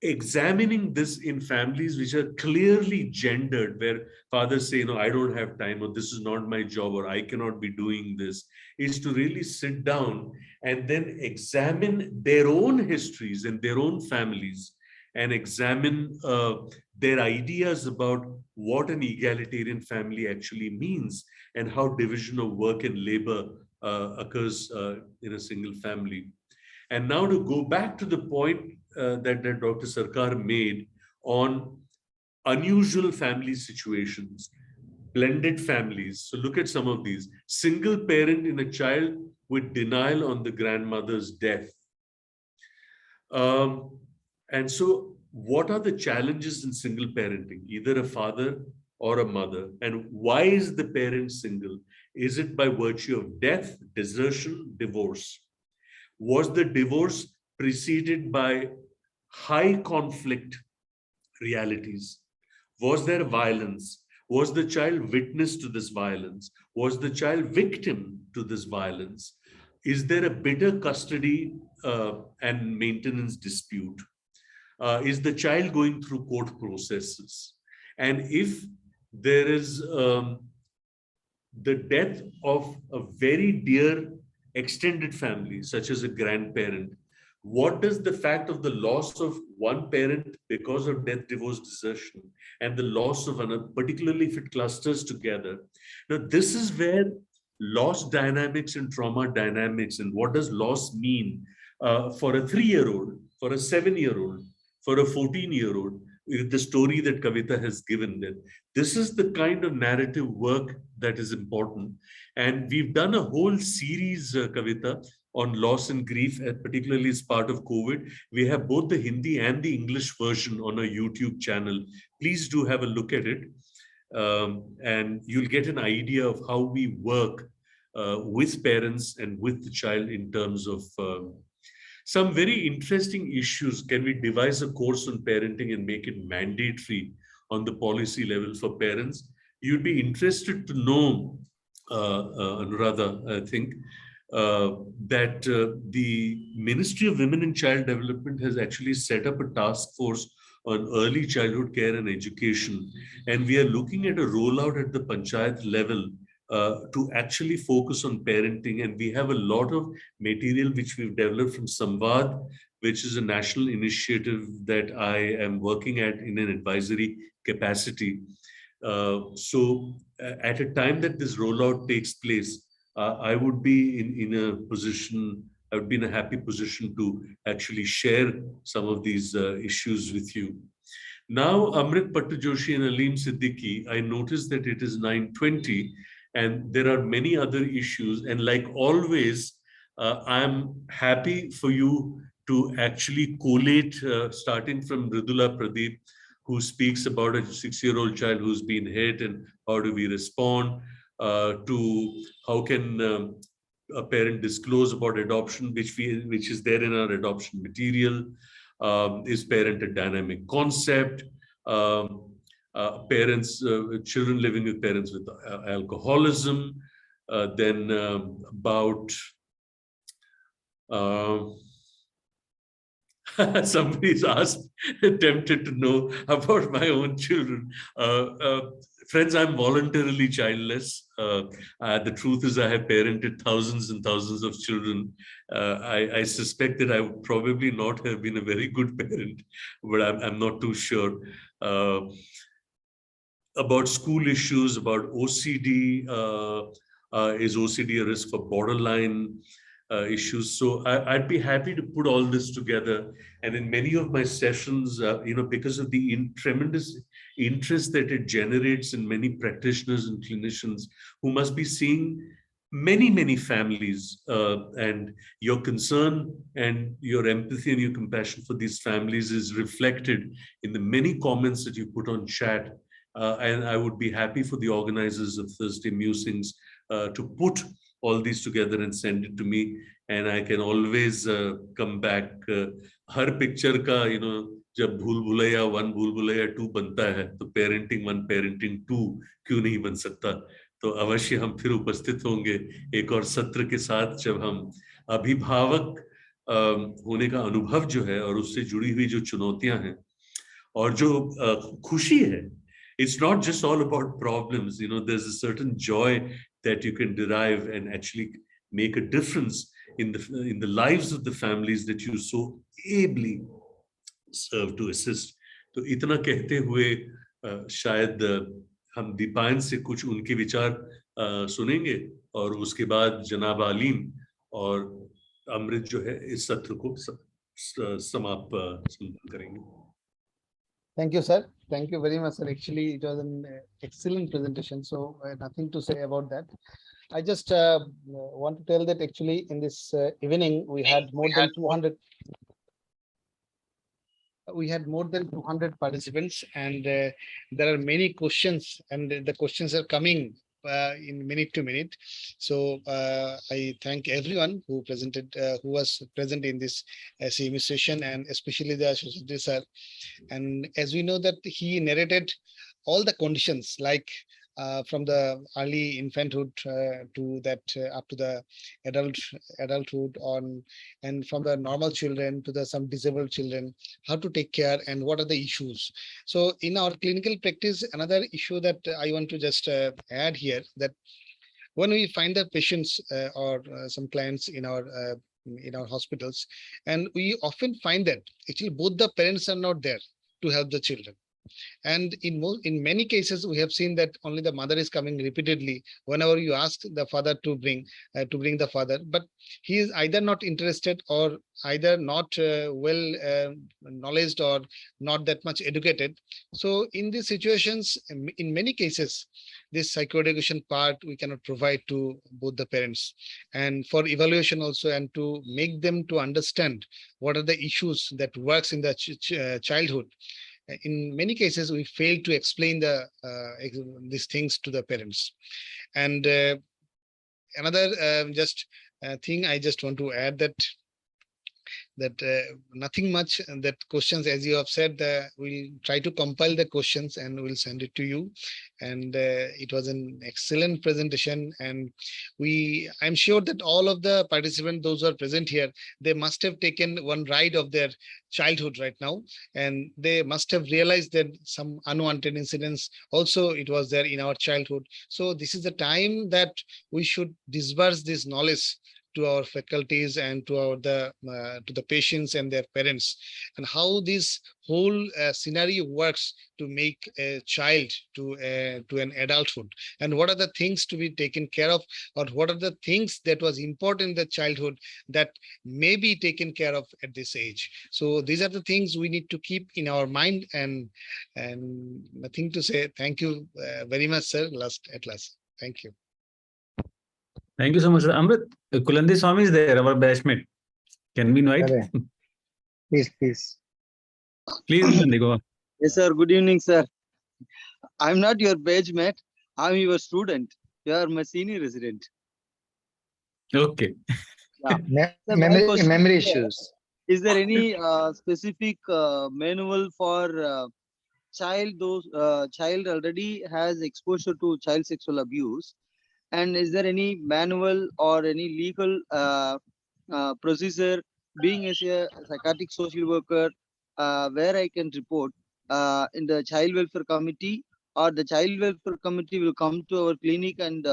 examining this in families which are clearly gendered, where fathers say, no, I don't have time, or this is not my job, or I cannot be doing this, is to really sit down and then examine their own histories and their own families, and examine their ideas about what an egalitarian family actually means, and how division of work and labor occurs in a single family. And now to go back to the point that Dr. Sarkar made on unusual family situations, blended families. So look at some of these. Single parent in a child with denial on the grandmother's death. And so what are the challenges in single parenting? Either a father or a mother. And why is the parent single? Is it by virtue of death, desertion, divorce? Was the divorce preceded by high conflict realities? Was there violence? Was the child witness to this violence? Was the child victim to this violence? Is there a bitter custody and maintenance dispute? Is the child going through court processes? And if there is the death of a very dear extended family, such as a grandparent, what does the fact of the loss of one parent because of death, divorce, desertion, and the loss of another, particularly if it clusters together? Now, this is where loss dynamics and trauma dynamics, and what does loss mean for a 3-year-old, for a 7-year-old, for a 14-year-old, the story that Kavita has given them. This is the kind of narrative work that is important. And we've done a whole series, Kavita, on loss and grief, particularly as part of COVID. We have both the Hindi and the English version on our YouTube channel. Please do have a look at it. And you'll get an idea of how we work with parents and with the child in terms of some very interesting issues. Can we devise a course on parenting and make it mandatory on the policy level for parents? You'd be interested to know, Anuradha, I think, that the Ministry of Women and Child Development has actually set up a task force on early childhood care and education. And we are looking at a rollout at the Panchayat level to actually focus on parenting. And we have a lot of material which we've developed from Samvad, which is a national initiative that I am working at in an advisory capacity. So at a time that this rollout takes place, I would be in a position, I would be in a happy position to actually share some of these issues with you. Now, Amrit Pattujoshi and Aleem Siddiqui, I noticed that it is 9:20 and there are many other issues. And like always, I'm happy for you to actually collate, starting from Mridula Pradeep, who speaks about a 6-year-old child who's been hit and how do we respond, to how can a parent disclose about adoption, which is there in our adoption material. Is parent a dynamic concept? Parents, children living with parents with alcoholism. Then about somebody's tempted to know about my own children. Friends, I'm voluntarily childless. The truth is I have parented thousands and thousands of children. I suspect that I would probably not have been a very good parent, but I'm not too sure. About school issues, about OCD, is OCD a risk for borderline issues? So I'd be happy to put all this together. And in many of my sessions, because of the tremendous interest that it generates in many practitioners and clinicians who must be seeing many families, and your concern and your empathy and your compassion for these families is reflected in the many comments that you put on chat. And I would be happy for the organizers of Thursday Musings to put all these together and send it to me, and I can always come back. Her picture का, जब भूल भुलैया 1 भूल भुलैया 2 बनता है, तो parenting 1 parenting 2 क्यों नहीं बन सकता? तो अवश्य हम फिर उपस्थित होंगे एक और सत्र के साथ, जब हम अभिभावक होने का अनुभव जो है और उससे जुड़ी हुई जो चुनौतियां हैं और जो खुशी है, it's not just all about problems. There's a certain joy that you can derive and actually make a difference in the lives of the families that you so ably serve to assist. तो इतना कहते हुए शायद हम दीपायन से कुछ उनके विचार सुनेंगे, और उसके बाद जनाब आलीम और अमृत जो है इस सत्र को समाप्त करेंगे. Thank you, sir. Thank you very much, sir. Actually, it was an excellent presentation. So nothing to say about that. I just want to tell that actually in this evening, we had more than 200. We had more than 200 participants, and there are many questions, and the questions are coming in minute to minute. So I thank everyone who was present in this CME session, and especially the Ashwini sir. And as we know that he narrated all the conditions, like from the early infanthood to that up to the adulthood on, and from the normal children to the some disabled children, how to take care and what are the issues. So in our clinical practice, another issue that I want to just add here, that when we find the patients or some clients in our hospitals, and we often find that actually both the parents are not there to help the children. And in many cases, we have seen that only the mother is coming repeatedly whenever you ask the father to bring the father, but he is either not interested or either not well knowledge or not that much educated. So in these situations, in many cases, this psychoeducation part we cannot provide to both the parents, and for evaluation also, and to make them to understand what are the issues that works in the childhood. In many cases, we fail to explain these things to the parents. And another thing I just want to add, that nothing much, that questions, as you have said, we'll try to compile the questions and we'll send it to you. And it was an excellent presentation, and I'm sure that all of the participants, those who are present here, they must have taken one ride of their childhood right now, and they must have realized that some unwanted incidents also it was there in our childhood. So this is the time that we should disperse this knowledge to our faculties and to the patients and their parents, and how this whole scenario works to make a child to an adulthood, and what are the things to be taken care of, or what are the things that was important in the childhood that may be taken care of at this age. So these are the things we need to keep in our mind, and nothing to say. Thank you very much, sir. At last. Thank you. Thank you so much, sir. Amrit, Kulandi Swami is there, our batchmate. Can we invite? Correct. Please. Please, Kulandi, go on. Yes, sir. Good evening, sir. I'm not your batchmate. I'm your student. You are my senior resident. Okay. Yeah. Sir, my question Memory is, issues. is there any specific manual for child already has exposure to child sexual abuse? And is there any manual or any legal procedure, being as a psychiatric social worker, where I can report in the child welfare committee, or the child welfare committee will come to our clinic and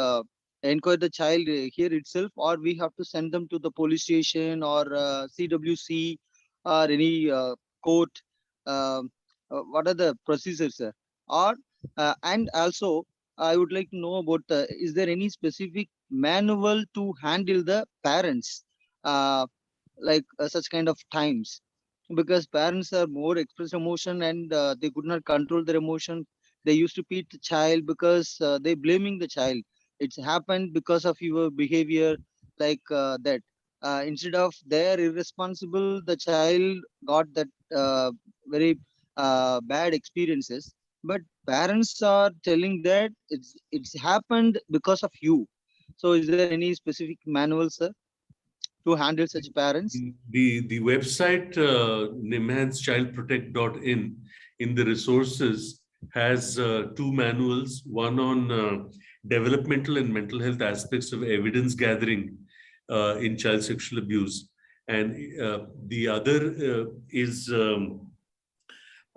enquire the child here itself, or we have to send them to the police station or CWC or any court? What are the procedures, sir? Or and also, I would like to know about is there any specific manual to handle the parents like such kind of times? Because parents are more express emotion, and they could not control their emotion. They used to beat the child because they blaming the child. it's happened because of your behavior, like that. Instead of their irresponsible, the child got that very bad experiences. But parents are telling that it's happened because of you. So, is there any specific manual, sir, to handle such parents? The website nimhanschildprotect.in in the resources has two manuals, one on developmental and mental health aspects of evidence gathering in child sexual abuse. And the other is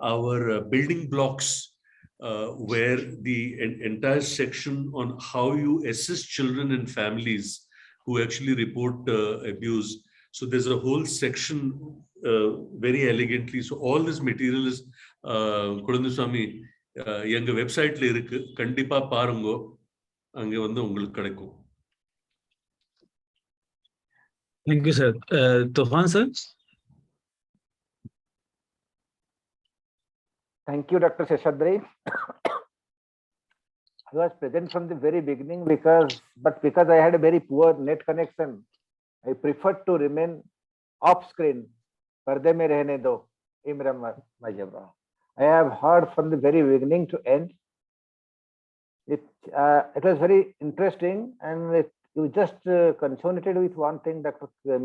our building blocks, where the entire section on how you assist children and families who actually report abuse. So there's a whole section very elegantly. So all this material is Kodandaswamy எங்க வெப்சைட்ல இருக்கு, கண்டிப்பா பாருங்க, அங்க வந்து உங்களுக்கு கிடைக்கும். Thank you, sir. Tufan, sir. Thank you, Dr. Seshadri. I was present from the very beginning because I had a very poor net connection, I preferred to remain off screen. पर्दे में रहने दो, Imran Majabra. I have heard from the very beginning to end. It was very interesting, and you just consolidated with one thing that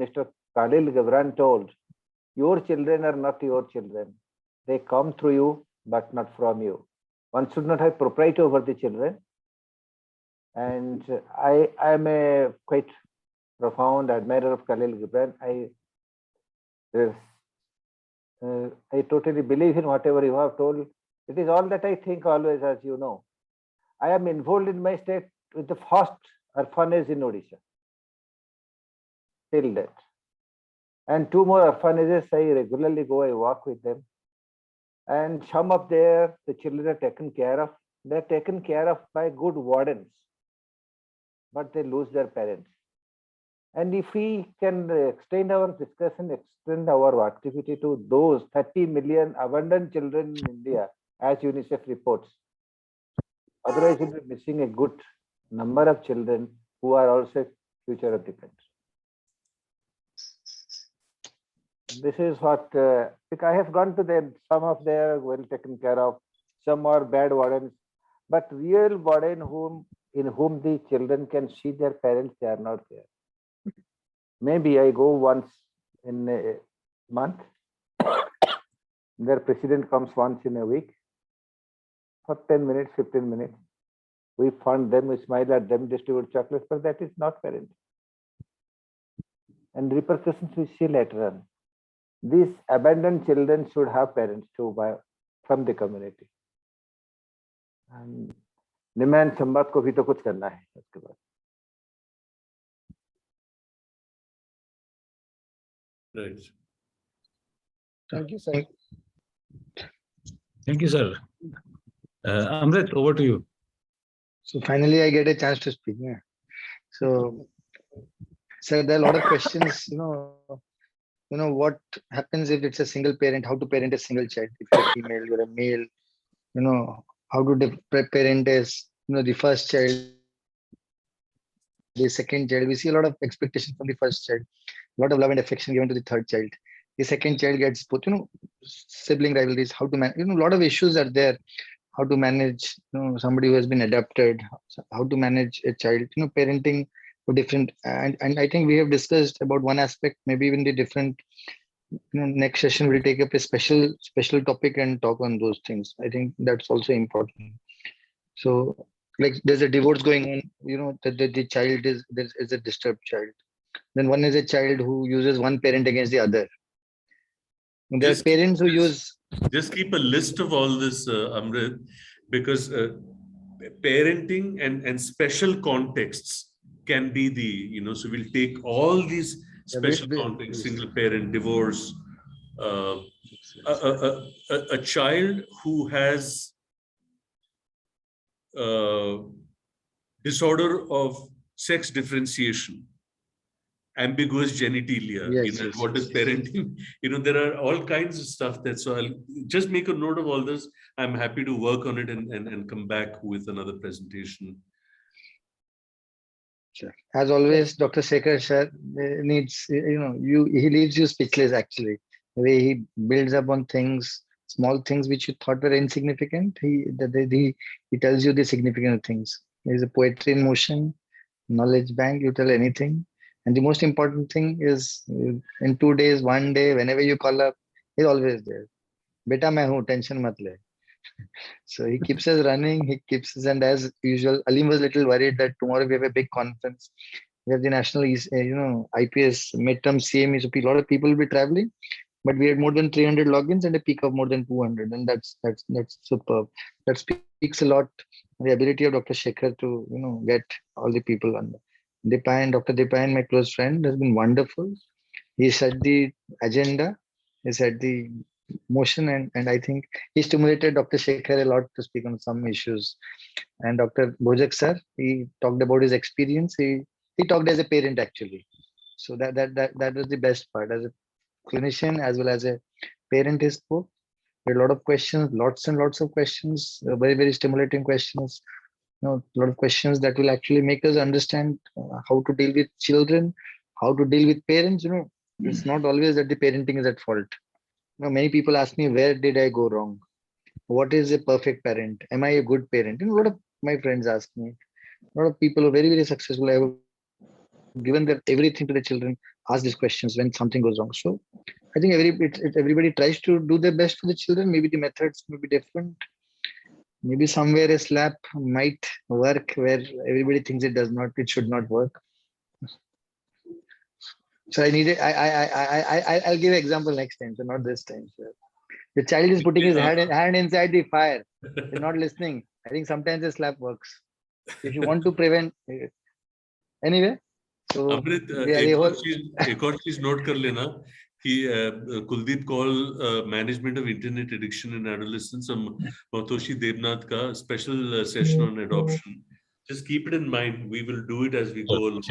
Mr. Khalil Gibran told. Your children are not your children. They come through you, but not from you. One should not have propriety over the children. And I am a quite profound admirer of Khalil Gibran. I totally believe in whatever you have told. It is all that I think always, as you know. I am involved in my state with the first orphanage in Odisha. Till that. And two more orphanages, I regularly go, I walk with them. And some of the children are taken care of. They're taken care of by good wardens, but they lose their parents. And if we can extend our discussion, extend our activity to those 30 million abandoned children in India, as UNICEF reports, otherwise we'll be missing a good number of children who are also future of the country. This is what I have gone to them. Some of them are well taken care of, some are bad wardens, but real warden in whom the children can see their parents, they are not there. Maybe I go once in a month. Their president comes once in a week for 10 minutes, 15 minutes. We fund them, we smile at them, distribute chocolates, but that is not parenting. And repercussions we see later on. These abandoned children should have parents too from the community. And Niman Sambat ko bhi to kuch karna hai uske baad. Right. Thank you, sir. Thank you, sir. Amrit, over to you. So finally, I get a chance to speak. Yeah. So, sir, there are a lot of questions. You know what happens if it's a single parent? How to parent a single child? If you're a female, you're a male. You know how to parent is. The first child, the second child. We see a lot of expectations from the first child. A lot of love and affection given to the third child. The second child gets put. Sibling rivalries. How to manage? A lot of issues are there. How to manage, somebody who has been adopted, how to manage a child, parenting for different, and I think we have discussed about one aspect, maybe even the different, next session we'll take up a special topic and talk on those things. I think that's also important. So like there's a divorce going on, that the child is a disturbed child. Then one is a child who uses one parent against the other. And there are parents who use. Just keep a list of all this, Amrit, because parenting and special contexts can be the, so we'll take all these special contexts, single parent, divorce, a child who has disorder of sex differentiation, ambiguous genitalia, what is parenting, there are all kinds of stuff so I'll just make a note of all this. I'm happy to work on it and come back with another presentation. Sure. As always, Dr. Shekhar sir needs, he leaves you speechless actually. The way he builds up on things, small things which you thought were insignificant, he tells you the significant things. There's a poetry in motion, knowledge bank, you tell anything. And the most important thing is in 2 days, 1 day, whenever you call up, he's always there. Beta main hu, tension mat le. So he keeps us running, he keeps us, and as usual, Alim was a little worried that tomorrow we have a big conference. We have the national, IPS midterm CME, so a lot of people will be traveling, but we had more than 300 logins and a peak of more than 200, and that's superb. That speaks a lot the ability of Dr. Shekhar to get all the people on. Dr. Dipayan, my close friend, has been wonderful. He set the agenda, he set the motion, and I think he stimulated Dr. Shekhar a lot to speak on some issues. And Dr. Bhojak sir, he talked about his experience. He talked as a parent actually. So that was the best part. As a clinician as well as a parent, he spoke. There are a lot of questions, lots and lots of questions, very, very stimulating questions. A lot of questions that will actually make us understand how to deal with children, how to deal with parents. It's not always that the parenting is at fault. Many people ask me, where did I go wrong? What is a perfect parent? Am I a good parent? A lot of my friends ask me. A lot of people who are very, very successful, I have given them everything to the children, ask these questions when something goes wrong. So I think everybody tries to do their best for the children. Maybe the methods may be different. Maybe somewhere a slap might work where everybody thinks it should not work. So I'll give an example next time, so not this time. So the child is putting his hand inside the fire. They're not listening. I think sometimes a slap works. If you want to prevent, anyway. So अमृत एक और चीज note कर लेना कि Kuldeep call management of internet addiction in adolescence और Matoshi Devnath का special session on adoption. Just keep it in mind. We will do it as we go along.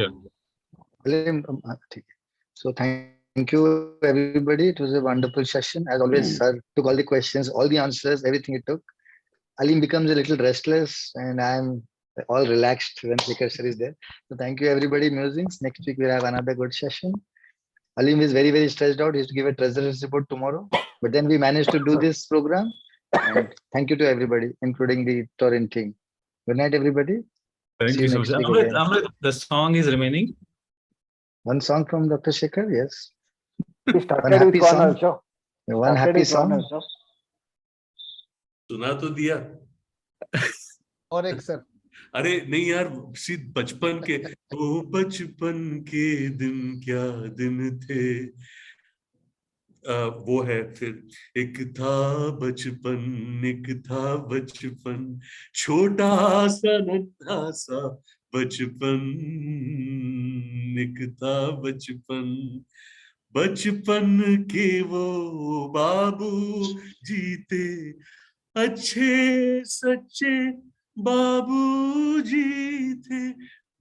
So thank you everybody. It was a wonderful session. As always, sir took all the questions, all the answers, everything it took. Alim becomes a little restless and I'm all relaxed when Shekhar sir is there. So thank you everybody. Musings. Next week we'll have another good session. Alim is very, very stressed out. He has to give a treasurer's report tomorrow. But then we managed to do this program. And thank you to everybody, including the Torrent team. Good night, everybody. Thank you so much. Amrit, the song is remaining. One song from Dr. Shekhar, yes. We started with one also. One happy song. सुना तो दिया. और एक sir. अरे नहीं यार, बचपन के वो बचपन के दिन क्या दिन थे, वो है. फिर एक था बचपन छोटा सा नन्हा सा बचपन, एक था बचपन के वो बाबू जीते अच्छे सच्चे बाबूजी थे,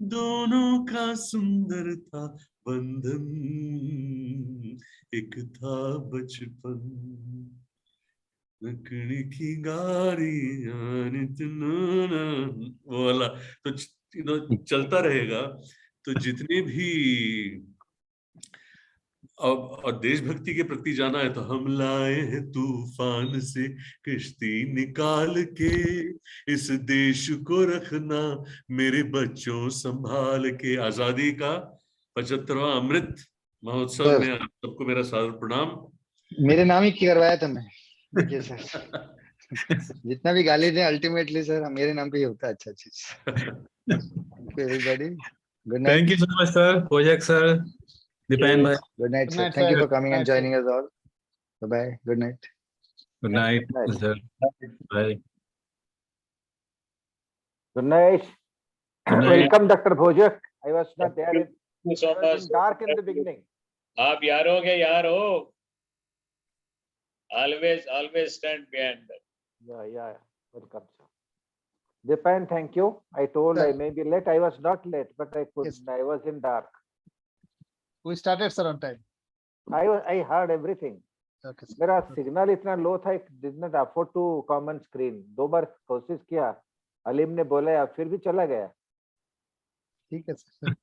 दोनों का सुंदर था बंधन, एक था बचपन. लकड़ी की गाड़ी वो वाला तो चलता रहेगा. तो जितने भी और देशभक्ति के प्रति जाना है तो हम लाए हैं तूफान से कश्ती निकाल के, इस देश को रखना मेरे बच्चों संभाल के. आजादी का 75वां अमृत महोत्सव में आप सबको मेरा सादर प्रणाम. मेरे नाम ही करवाया था मैं. देखिए सर, जितना भी गाली दें अल्टीमेटली सर मेरे नाम पे ही होता है अच्छा चीज. Everybody, good night. Thank you so much, sir. Bhojak sir. Dipayan bhai. Good night, sir. Thank you for coming and joining us all. Bye-bye. Good night. Good night, sir. Bye. Good night. Welcome, Dr. Bhojak. I was not there. Thank you so much. Dark in the beginning. आप यारों के यार हो. Always stand behind them. Yeah. Welcome, sir. Dipayan, thank you. I told I may be late. I was not late, but I couldn't. Yes. I was in dark. We started sir on time. I heard everything. Okay, sir. मेरा signal इतना लो था, did not afford to come on screen. 2 बार कोशिश किया, अलीम ने बोला फिर भी चला गया. ठीक है सर.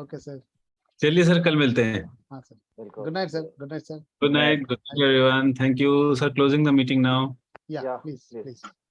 Okay sir. चलिए सर, कल मिलते हैं. हाँ सर. बिल्कुल. Good night sir. Good night sir. Good night. Good night, everyone. Thank you, sir. Closing the meeting now. Yeah, Yeah, please, please. please.